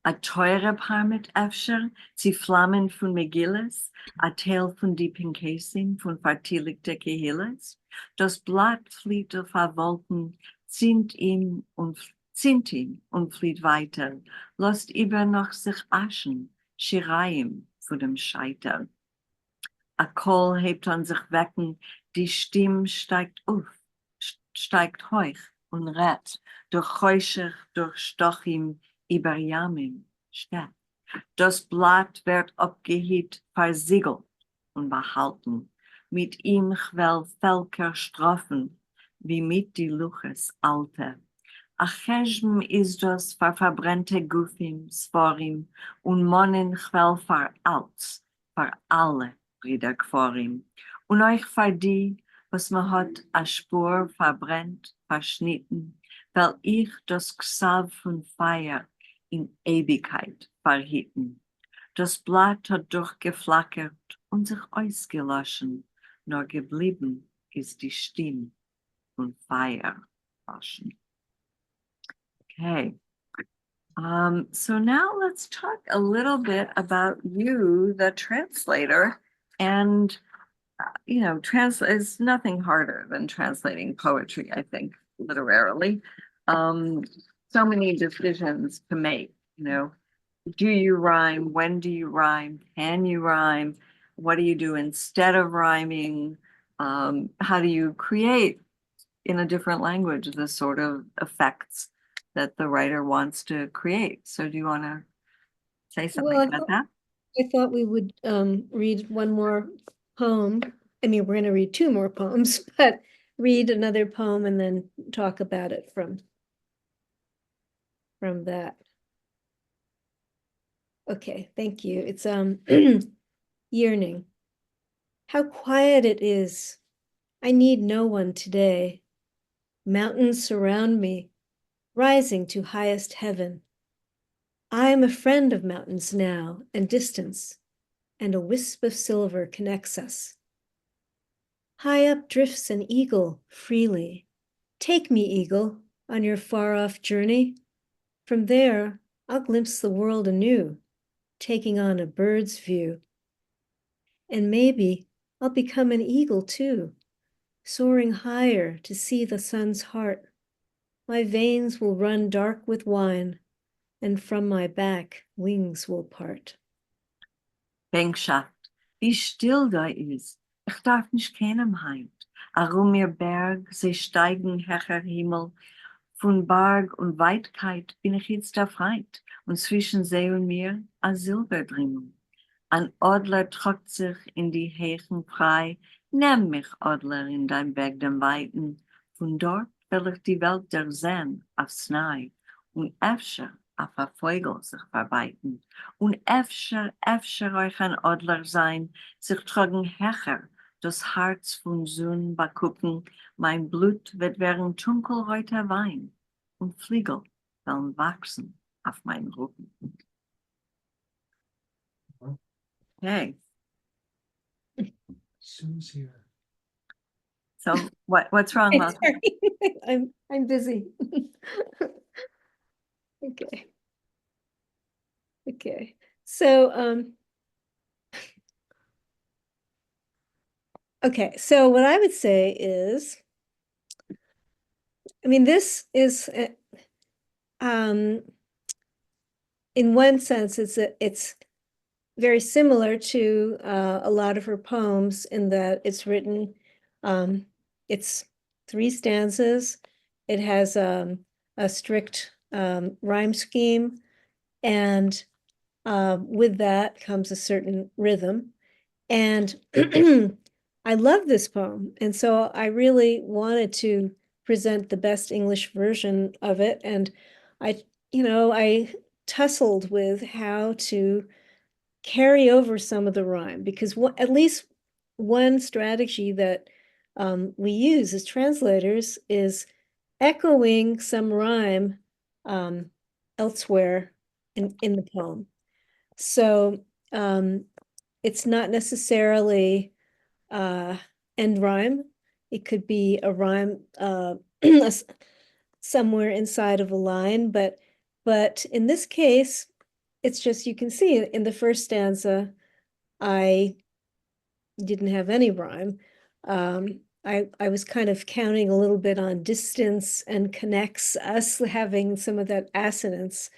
A teure Paar mit Äfscher, sie Flammen von Megilles, a Teil von die Pinkäsin von vertilligte Gehilles. Das Blatt flieht auf a Wolken, zieht ihm und flieht weiter, lässt über noch sich Aschen, Schiraim von dem Scheiter. A Kohl hebt an sich wecken, die Stimme steigt auf, steigt hoch und rät, durch Heuschig, durch Stochim, über Yamim, steht. Das Blatt wird abgehebt, versiegelt und behalten. Mit ihm quell Völker strafen, wie mit die Luches alte. A Chesm ist das für verbrennte Gufim, Sforim und Monen quell für Alts, für alle Brüder Gforim. Und euch für die, was man hat a Spur verbrennt, verschnitten, weil ich das Xav von Feier in Ewigkeit verhitten. Das Blatt hat durchgeflackert und sich ausgelöschen, nur geblieben ist die Stimme von Feier. Okay. So now let's talk a little bit about you, the translator, and it's nothing harder than translating poetry, I think, literarily. So many decisions to make, do you rhyme? When do you rhyme? Can you rhyme? What do you do instead of rhyming? How do you create in a different language the sort of effects that the writer wants to create? So do you want to say something about that? I thought we would read one more poem. I mean, we're going to read two more poems, but read another poem and then talk about it from that. Okay, thank you. It's yearning. How quiet it is. I need no one today. Mountains surround me, rising to highest heaven. I am a friend of mountains now and distance, and a wisp of silver connects us. High up drifts an eagle freely. Take me, eagle, on your far-off journey. From there, I'll glimpse the world anew, taking on a bird's view. And maybe I'll become an eagle too, soaring higher to see the sun's heart. My veins will run dark with wine, and from my back wings will part. Bänkschaft, wie still da ist. Ich darf nicht keinem heint. Arum mir Berg, sie steigen hecher Himmel. Von Berg und Weitkeit bin ich jetzt der Freit. Und zwischen See und mir ein Silberdrimmel. Ein Adler trockt sich in die Hechen frei. Nimm mich, Adler, in dein Berg dem Weiten. Von dort will ich die Welt der Sehn aufs Nei. Und öfter auf ein Vogel sich verweiten. Und öfter euch ein Adler sein, sich tragen hecher, das Herz von Sonn begucken, mein Blut wird während dunkelreuter Wein und Fliegel werden wachsen auf meinen Rücken. Okay. Schmooze here. So what's wrong, Malcolm? Sorry. I'm busy. Okay. Okay. So okay, so what I would say is, I mean, this is in one sense it's very similar to a lot of her poems in that it's written, it's 3 stanzas. It has a strict rhyme scheme, and with that comes a certain rhythm. And I love this poem, and so I really wanted to present the best English version of it. And I tussled with how to carry over some of the rhyme, because at least one strategy that we use as translators is echoing some rhyme elsewhere in the poem. So it's not necessarily end rhyme. It could be a rhyme somewhere inside of a line, but in this case, it's just, you can see in the first stanza, I didn't have any rhyme. I was kind of counting a little bit on distance and connects, us having some of that assonance.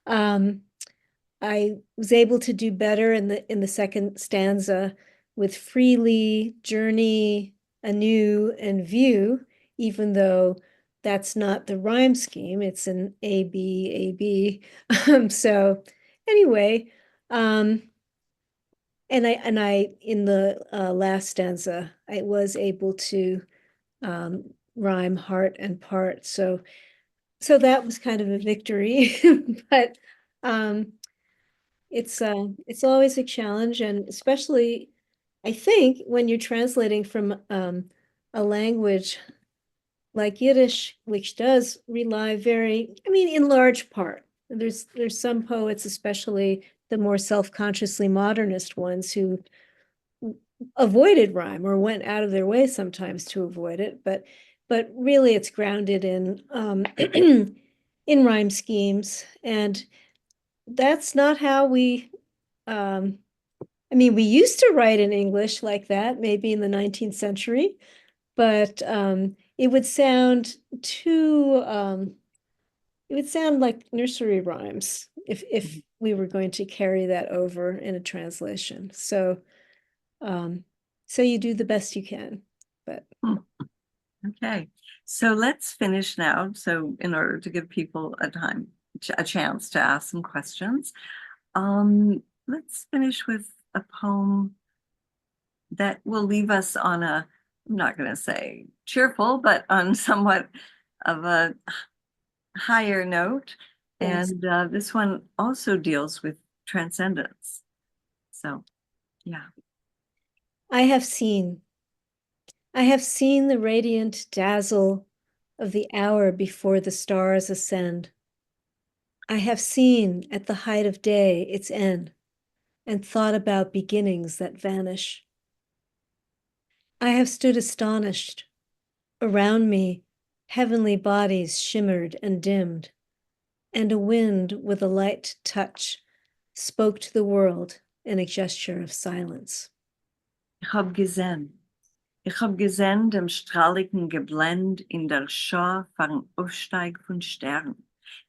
I was able to do better in the second stanza with freely, journey, anew, and view, even though that's not the rhyme scheme. It's an A, B, A, B. So anyway, and I in the last stanza, I was able to rhyme heart and part. So that was kind of a victory, but it's always a challenge, and especially I think when you're translating from a language like Yiddish, which does rely in large part. There's some poets, especially the more self-consciously modernist ones, who avoided rhyme or went out of their way sometimes to avoid it, but really it's grounded in in rhyme schemes, and that's not how we we used to write in English like that, maybe in the 19th century, but it would sound too it would sound like nursery rhymes if we were going to carry that over in a translation. So so you do the best you can, but Okay, so let's finish now. So in order to give people a chance to ask some questions, let's finish with a poem that will leave us on a, I'm not going to say cheerful, but on somewhat of a higher note. yes. And this one also deals with transcendence. So, yeah. I have seen the radiant dazzle of the hour before the stars ascend. I have seen at the height of day its end, and thought about beginnings that vanish. I have stood astonished. Around me, heavenly bodies shimmered and dimmed, and a wind with a light touch spoke to the world in a gesture of silence. Ich hab gesehen dem strahligen Geblend in der Schau von Aufsteig von Sternen.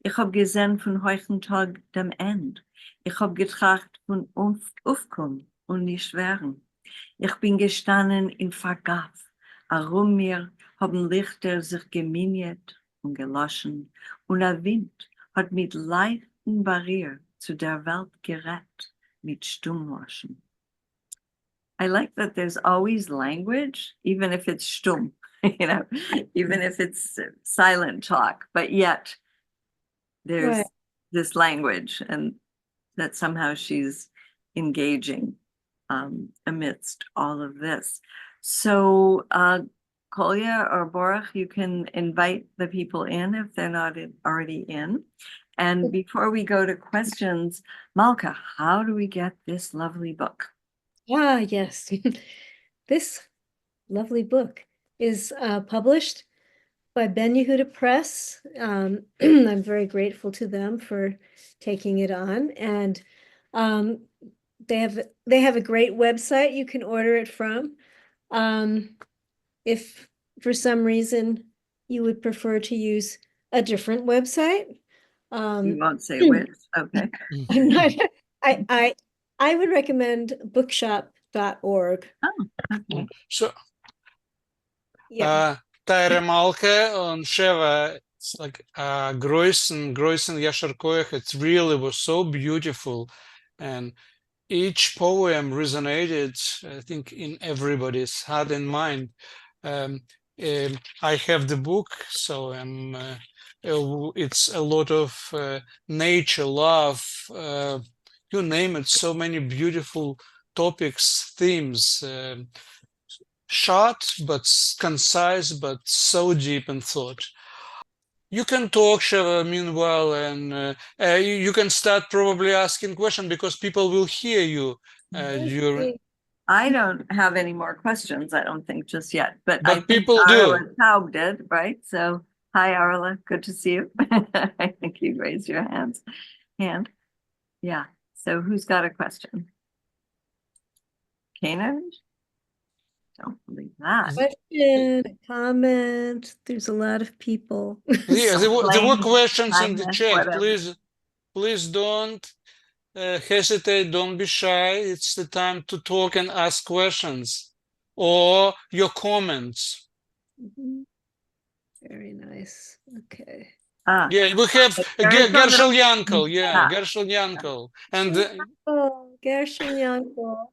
Ich hab gesehen von heuchen Tag dem End. Ich hab getracht von Aufkommen und nicht werden. Ich bin gestanden in Vergaf. Herum mir haben Lichter sich geminiert und geloschen, und ein Wind hat mit leichten Barrieren zu der Welt gerät, mit Stummloschen. I like that there's always language, even if it's stumm, even if it's silent talk, but yet there's this language, and that somehow she's engaging amidst all of this. So Kolya or Borach, you can invite the people in if they're not already in. And before we go to questions, Malka, how do we get this lovely book? Ah, yes. This lovely book is published by Ben Yehuda Press. I'm very grateful to them for taking it on, and they have a great website you can order it from. If for some reason you would prefer to use a different website, You won't say which, okay. I'm not, I would recommend bookshop.org. Oh, okay. So, Yeah. Tyre Malke and Sheva, it's like Greußen Yasher Koech. It really was so beautiful, and each poem resonated, I think, in everybody's heart and mind. I have the book, so it's a lot of nature, love, you name it, so many beautiful topics, themes, short but concise, but so deep in thought. You can talk, Sheva, meanwhile, and you can start probably asking questions because people will hear you during. I don't have any more questions, I don't think just yet, but I But think people Arla do. Taub did, right? So, hi, Arla, good to see you. I think you raised your hand. Yeah, so who's got a question? Kanan? Don't believe that. Question, comment. There's a lot of people. Yeah, there were Complain, questions in the kindness, chat. whatever. Please don't hesitate. Don't be shy. It's the time to talk and ask questions or your comments. Mhm. Very nice. Okay. Ah, Yeah, we have there is a Gershel little- Yankel. Yeah, yeah. Gershel Yankel. And Oh, Gershon Yankel.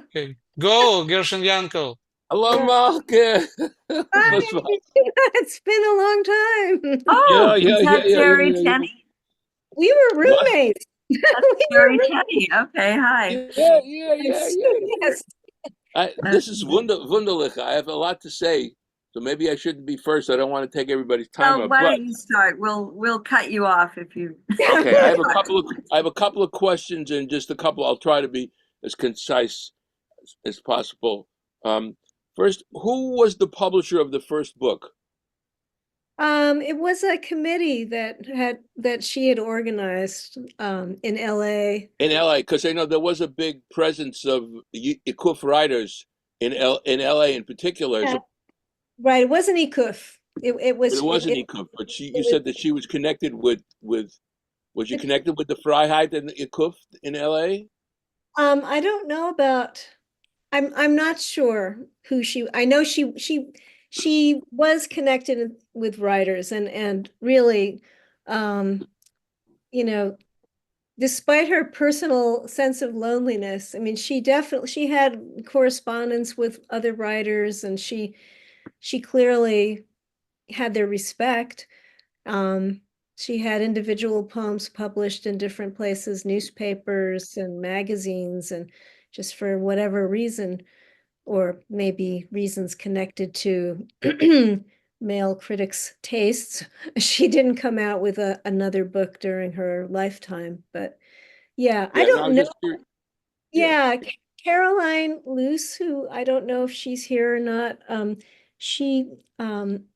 okay, go, Gershel Yankel. Hello, Yeah. Mark. Hi. It's been a long time. Oh, Yeah, is yeah, that yeah, yeah, Jerry yeah, yeah. Tenney? We were What? roommates. That's We Jerry were Tenney. Okay, hi. Yeah, yeah, yeah, roommates. yeah, yeah. Yes. This is wunderlich. I have a lot to say, so maybe I shouldn't be first. I don't want to take everybody's time Well, up. why But don't you start? We'll cut you off if you. okay, I have a couple of questions and just a couple. I'll try to be as concise as possible. First, who was the publisher of the first book It was a committee that she had organized in LA. in LA? Because I know there was a big presence of Ikuf writers in LA in particular. Yeah. Right, it wasn't Ikuf. It But was it wasn't Ikuf. But you said that she was connected with. Was you connected with the Freiheit and the Ikuf in L.A.? I don't know about. I'm not sure who she. I know she was connected with writers and really, you know, despite her personal sense of loneliness, I mean, she had correspondence with other writers, and she clearly had their respect. She had individual poems published in different places, newspapers and magazines, and just for whatever reason, or maybe reasons connected to male critics' tastes, she didn't come out with another book during her lifetime. But yeah, I Yeah, no, don't I'm know. just curious. Yeah, Yeah, Caroline Luce, who I don't know if she's here or not. She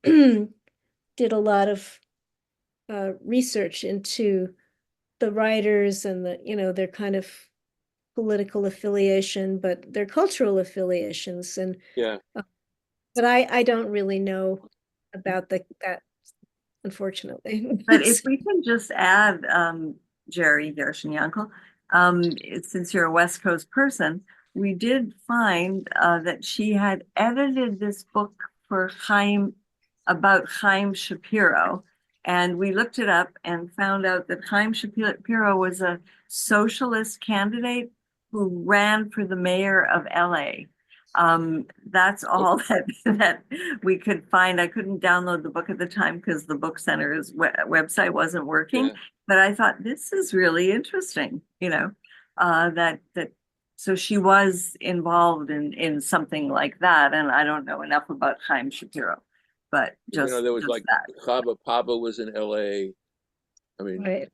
did a lot of research into the writers and their kind of political affiliation, but their cultural affiliations. And yeah. but I don't really know about that, unfortunately. But if we can just add, Jerry Gershenyankel, since you're a West Coast person, we did find that she had edited this book for about Chaim Shapiro. And we looked it up and found out that Chaim Shapiro was a socialist candidate who ran for the mayor of LA. That's all that we could find. I couldn't download the book at the time because the book center's website wasn't working. Yeah. But I thought this is really interesting, that so she was involved in something like that. And I don't know enough about Chaim Shapiro, but just There was just like that. Chava Papa was in L.A. I mean, Right.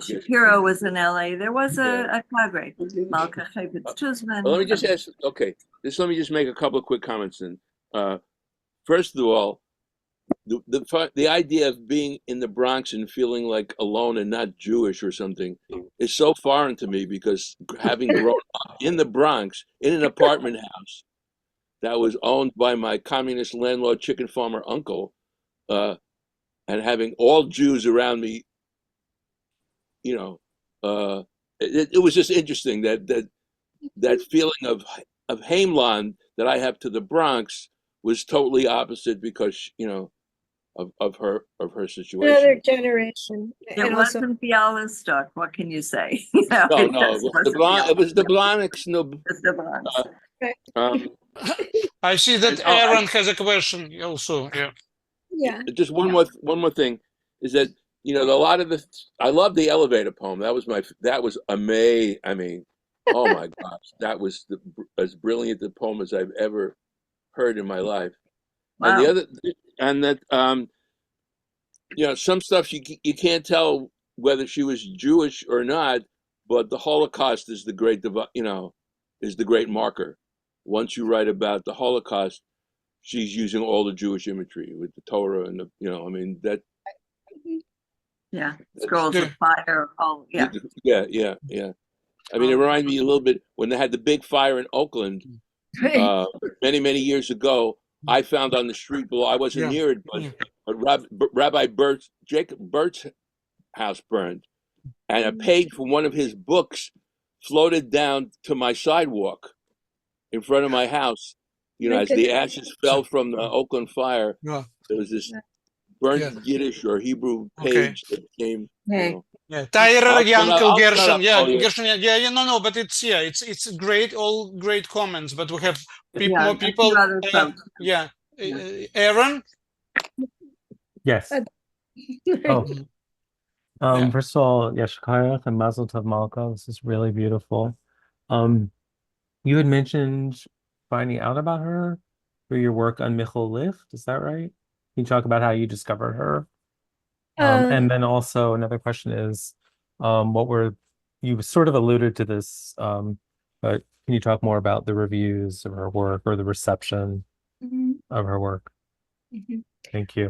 Shapiro was in LA. There was Yeah. a cadre. Malka Chayvitz Tuzman. Well, let me just ask. Okay, let me just make a couple of quick comments. Then, first of all, the idea of being in the Bronx and feeling like alone and not Jewish or something is so foreign to me because having grown up in the Bronx in an apartment house that was owned by my communist landlord chicken farmer uncle, and having all Jews around me, it was just interesting that feeling of Heimland that I have to the Bronx was totally opposite because of her Another situation. generation. It And also, wasn't Bialystok. What can you say? No, It no, just wasn't it was the Bialystok. Blahniks. No, It's the Bronx. um, I see that oh, Aaron has a question also. Yeah. yeah. just one more thing is that a lot of I love the elevator poem. That was amazing. I mean, oh my gosh, that was as brilliant a poem as I've ever heard in my life. And the Wow. other and that some stuff you can't tell whether she was Jewish or not, but the Holocaust is the great, is the great marker. Once you write about the Holocaust, she's using all the Jewish imagery with the Torah and I mean Yeah, scrolls of fire. Oh, yeah. yeah. I mean, it reminded me a little bit when they had the big fire in Oakland many years ago. I found on the street below. I wasn't near it, but Rabbi Jacob Bert's house burned, and a page from one of his books floated down to my sidewalk in front of my house. As the ashes fell from the Oakland fire, there was this burnt Yiddish or Hebrew page that came. Yeah, Tyler, Yankel, Gershon. Yeah, you. Gershon. Yeah, no, but it's great, all great comments. But we have more people. Aaron. Yes. First of all, Shkayach and Mazel Tov Malka. This is really beautiful. You had mentioned finding out about her through your work on Michal Licht. Is that right? Can you talk about how you discovered her? And then also another question is, you sort of alluded to this, but can you talk more about the reviews of her work or the reception of her work? Thank you.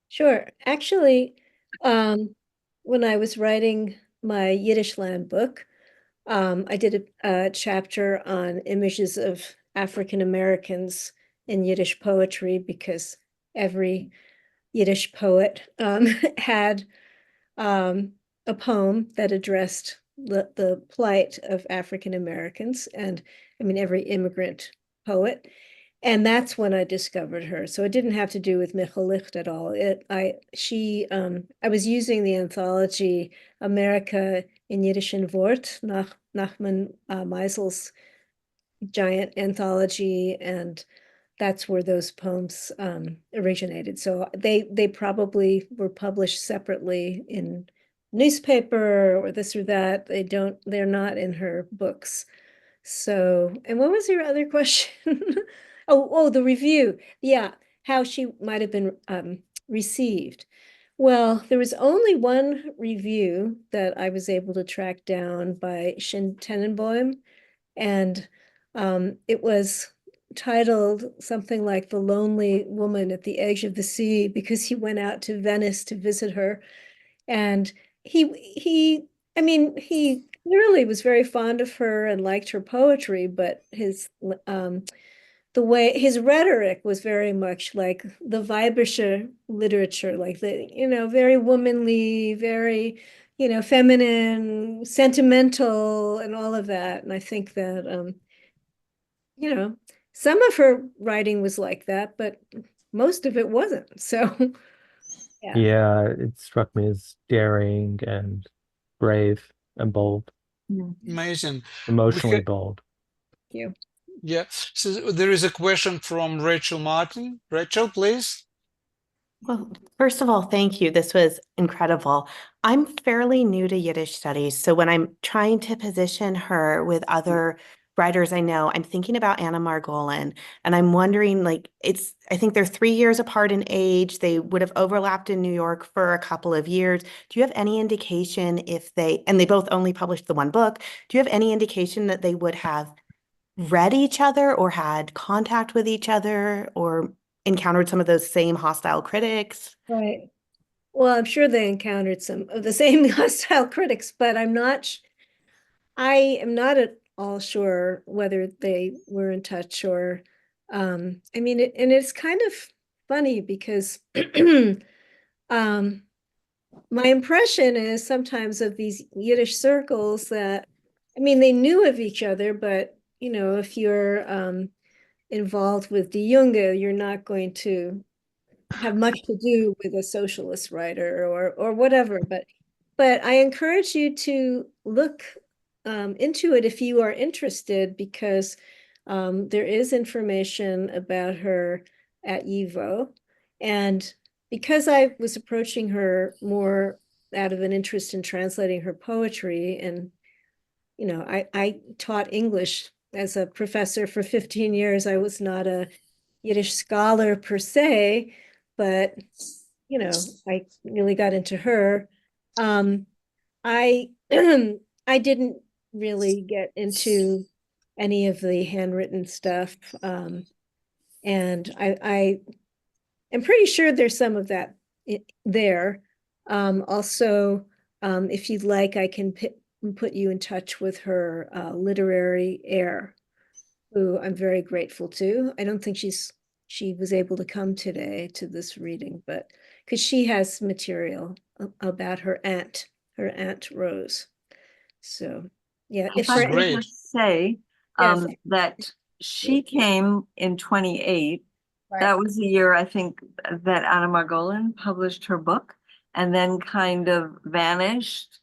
Sure. Actually, when I was writing my Yiddish land book, I did a chapter on images of African Americans in Yiddish poetry because every Yiddish poet had a poem that addressed the plight of African Americans, and I mean every immigrant poet. And that's when I discovered her. So it didn't have to do with Michal Licht at all. I was using the anthology America in Yiddish and Wort, Nachman Meisel's giant anthology, and that's where those poems originated. So they probably were published separately in newspaper or this or that. They're not in her books. So, and what was your other question? Oh, the review. Yeah, how she might have been received. Well, there was only one review that I was able to track down by Shin Tenenbaum, and it was titled something like "The Lonely Woman at the Edge of the Sea" because he went out to Venice to visit her, and he clearly was very fond of her and liked her poetry, but the way his rhetoric was very much like the Weibische literature, like very womanly, very, feminine, sentimental, and all of that. And I think that, some of her writing was like that, but most of it wasn't. So, yeah, it struck me as daring and brave and bold. Amazing. Emotionally bold. Thank you. Yeah. So there is a question from Rachel Martin. Rachel, please. Well, first of all, thank you. This was incredible. I'm fairly new to Yiddish studies, so when I'm trying to position her with other writers I know, I'm thinking about Anna Margolin, and I'm wondering, I think they're 3 years apart in age. They would have overlapped in New York for a couple of years. Do you have any indication and they both only published the one book, do you have any indication that they would have read each other or had contact with each other or encountered some of those same hostile critics? Right. Well, I'm sure they encountered some of the same hostile critics, but I am not at all sure whether they were in touch or, and it's kind of funny because my impression is sometimes of these Yiddish circles that, they knew of each other, but, if you're involved with Die Junge, you're not going to have much to do with a socialist writer or whatever. But I encourage you to look into it if you are interested, because there is information about her at YIVO. And because I was approaching her more out of an interest in translating her poetry, and I taught English as a professor for 15 years. I was not a Yiddish scholar per se, but you know, I really got into her. I I didn't really get into any of the handwritten stuff. And I am pretty sure there's some of that there. Also, if you'd like, I can put you in touch with her literary heir, who I'm very grateful to. I don't think she was able to come today to this reading, but because she has material about her aunt Rose. So yeah, If if I for could Great. just say, yes, that she came in 28. right. That was the year, I think, that Anna Margolin published her book and then kind of vanished.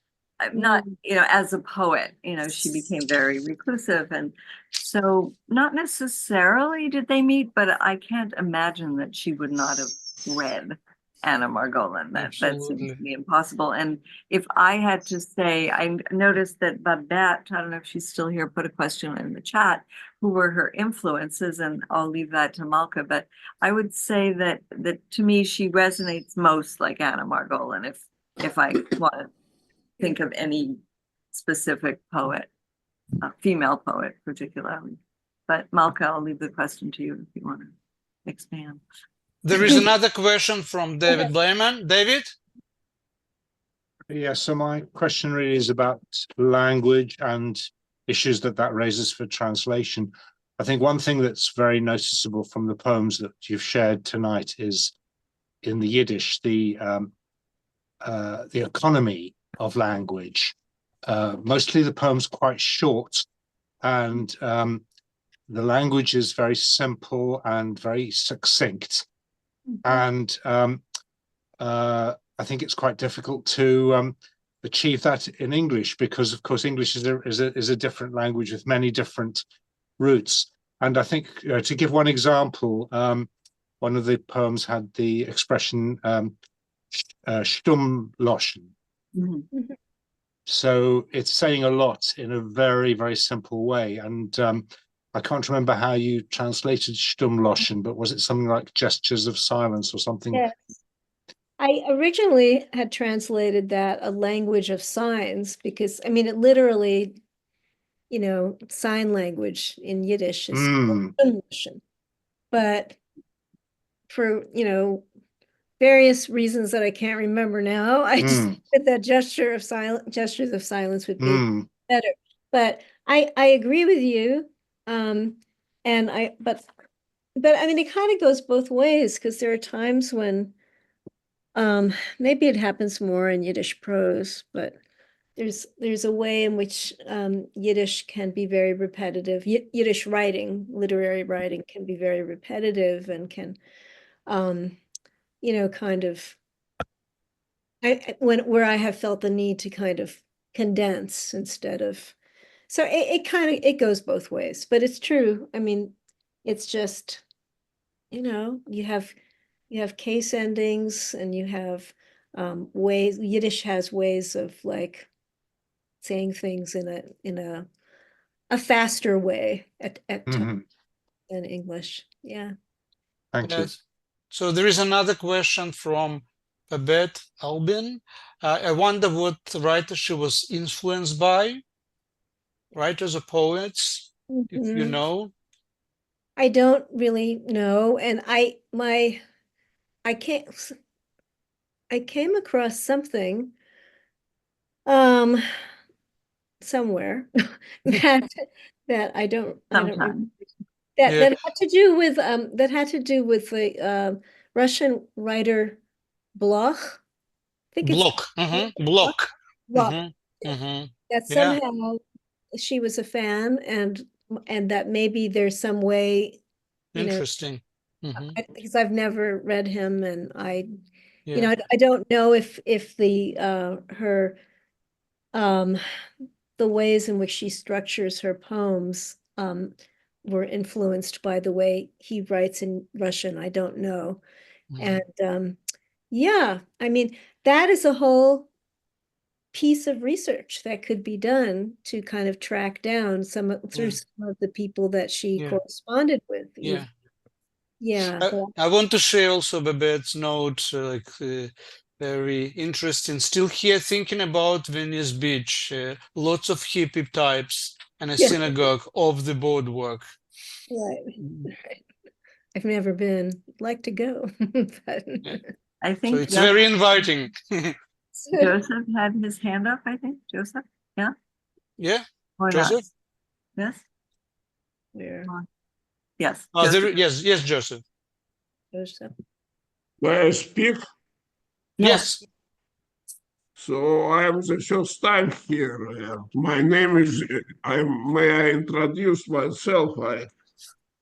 Not, as a poet, she became very reclusive. And so not necessarily did they meet, but I can't imagine that she would not have read Anna Margolin. That seems to Absolutely. be impossible. And if I had to say, I noticed that Babette, I don't know if she's still here, put a question in the chat, who were her influences, and I'll leave that to Malka, but I would say that to me, she resonates most like Anna Margolin, if I want to think of any specific poet, female poet particularly. But Malka, I'll leave the question to you if you want to expand. There is another question from David Blayman. David? Yeah, so my question really is about language and issues that raises for translation. I think one thing that's very noticeable from the poems that you've shared tonight is in the Yiddish, the economy of language. Mostly the poems quite short, and the language is very simple and very succinct. And I think it's quite difficult to achieve that in English, because of course English is a different language with many different roots. And I think to give one example, one of the poems had the expression stumm loschen. Mhm. So it's saying a lot in a very, very simple way. And I can't remember how you translated stumm loschen, but was it something like gestures of silence or something? Yes. I originally had translated that a language of signs, because I mean, it literally, sign language in Yiddish is called Russian. But for, various reasons that I can't remember now, I just did that gestures of silence would be better. But I agree with you. But I mean, it kind of goes both ways, because there are times when maybe it happens more in Yiddish prose, but there's a way in which Yiddish can be very repetitive. Yiddish writing, literary writing, can be very repetitive and can, kind of, where I have felt the need to kind of condense instead of, so it goes both ways. But it's true. I mean, it's just, you have case endings, and you have ways. Yiddish has ways of like saying things in a faster way at times than English. Yeah. Thank you. Yes. So there is another question from Babette Albin. I wonder what writer she was influenced by, writers or poets, if you know. I don't really know, and I came across something somewhere that I don't remember, Yeah. that had to do with the Russian writer Bloch. I think it's Block. Block. Bloch. Yeah. That somehow she was a fan, and that maybe there's some way, Interesting. because I've never read him, and I Yeah. I don't know if the her the ways in which she structures her poems were influenced by the way he writes in Russian. I don't know. And yeah, I mean, that is a whole piece of research that could be done to kind of track down through some of the people that she corresponded with. Yeah. Yeah, I want to share also Babette's note, very interesting. Still here thinking about Venice Beach, lots of hippie types and a Yeah. synagogue off the boardwalk. right. I've never been. Like to go, but I So think it's very Joseph, inviting. Joseph had his hand up, I think. Joseph, yeah, Yeah, or not? Joseph? Yes, where yes. Oh, Joseph? yes, Joseph. Joseph. May I speak? Yes. So I'm the first time here. My name is, may I introduce myself?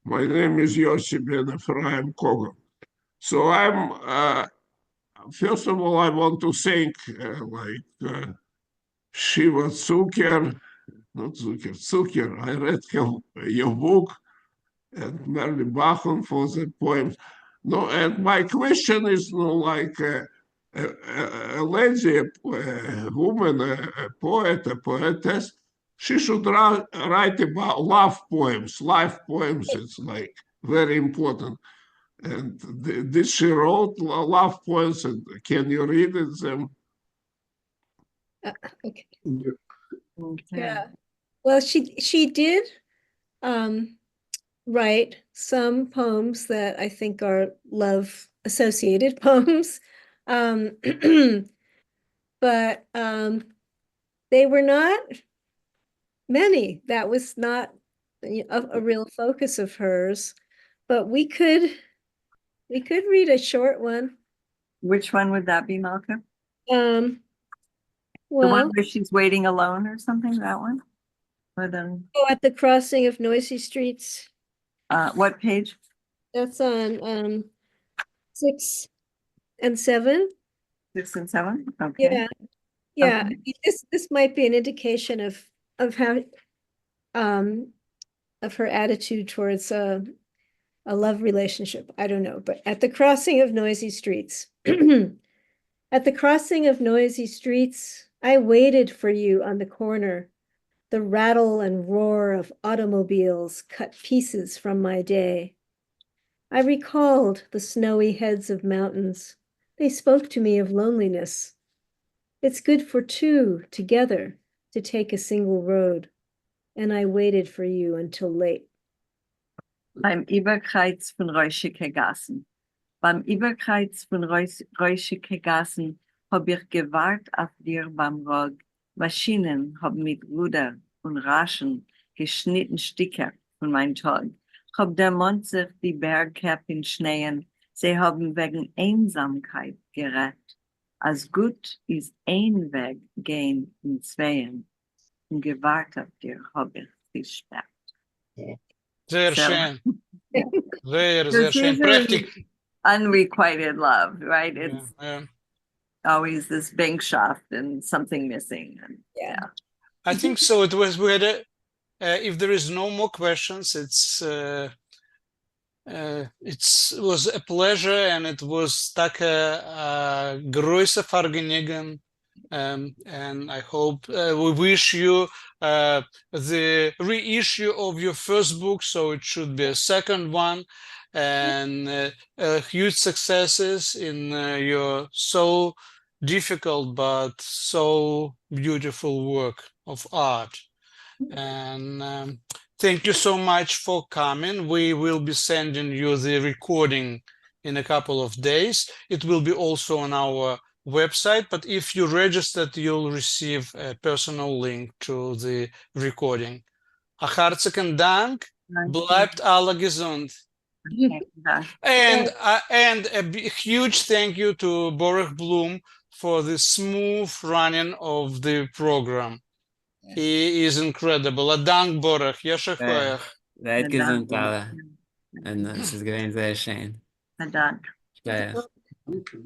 My name is Yossi Ben Ephraim Kogan. So first of all, I want to thank Sheva Zucker, not Zucker, Zucker. I read your book and Merle Bachman for the poems. No, and my question is, a lady, a woman, a poet, a poetess, she should write about love poems. Life poems, it's like very important. And this she wrote love poems, and can you read them? Okay. Okay. Yeah. Well, she did write some poems that I think are love associated poems. But they were not many. That was not a real focus of hers. But we could read a short one. Which one would that be, Malcolm? The Well, one where she's waiting alone or something, that one? Or the, at the crossing of noisy streets. what page? That's on 6 and 7. 6 and 7? Okay. Yeah. Okay. This might be an indication of how of her attitude towards a love relationship. I don't know, but at the crossing of noisy streets. At the crossing of noisy streets, I waited for you on the corner. The rattle and roar of automobiles cut pieces from my day. I recalled the snowy heads of mountains. They spoke to me of loneliness. It's good for two together to take a single road. And I waited for you until late. Beim Überkreuz von Reuschike Gassen. Beim Überkreuz von Reuschike Gassen hab ich gewahrt auf dir beim Rog. Maschinen haben mit Ruder und Raschen geschnitten Sticker von mein Tag. Hab der Mond sich die Bergkerb in Schneien. Sie haben wegen Einsamkeit gerät. Als gut ist ein Weg gehen in Zweien. Und gewahrt auf dir hab ich gesperrt. Sehr So- schön. Sehr This schön. is Prächtig. unrequited love, right? Yeah, It's yeah. always this Bankshaft and something missing. And yeah. I think so. It was, we had a, if there is no more questions, was a pleasure, and it was like a große Vergnügen. And I hope we wish you the reissue of your first book, so it should be a second one, and huge successes in your so difficult but so beautiful work of art. And thank you so much for coming. We will be sending you the recording in a couple of days. It will be also on our website, but if you registered, you'll receive a personal link to the recording. Hartlichen Dank. Bleibt alle gesund. And a huge thank you to Borich Bloom for the smooth running of the program. He is incredible. Dank, Borich. Yasher koach. Seid gesund alle. Und es ist gewesen sehr schön. Dank. Gleich. Okay.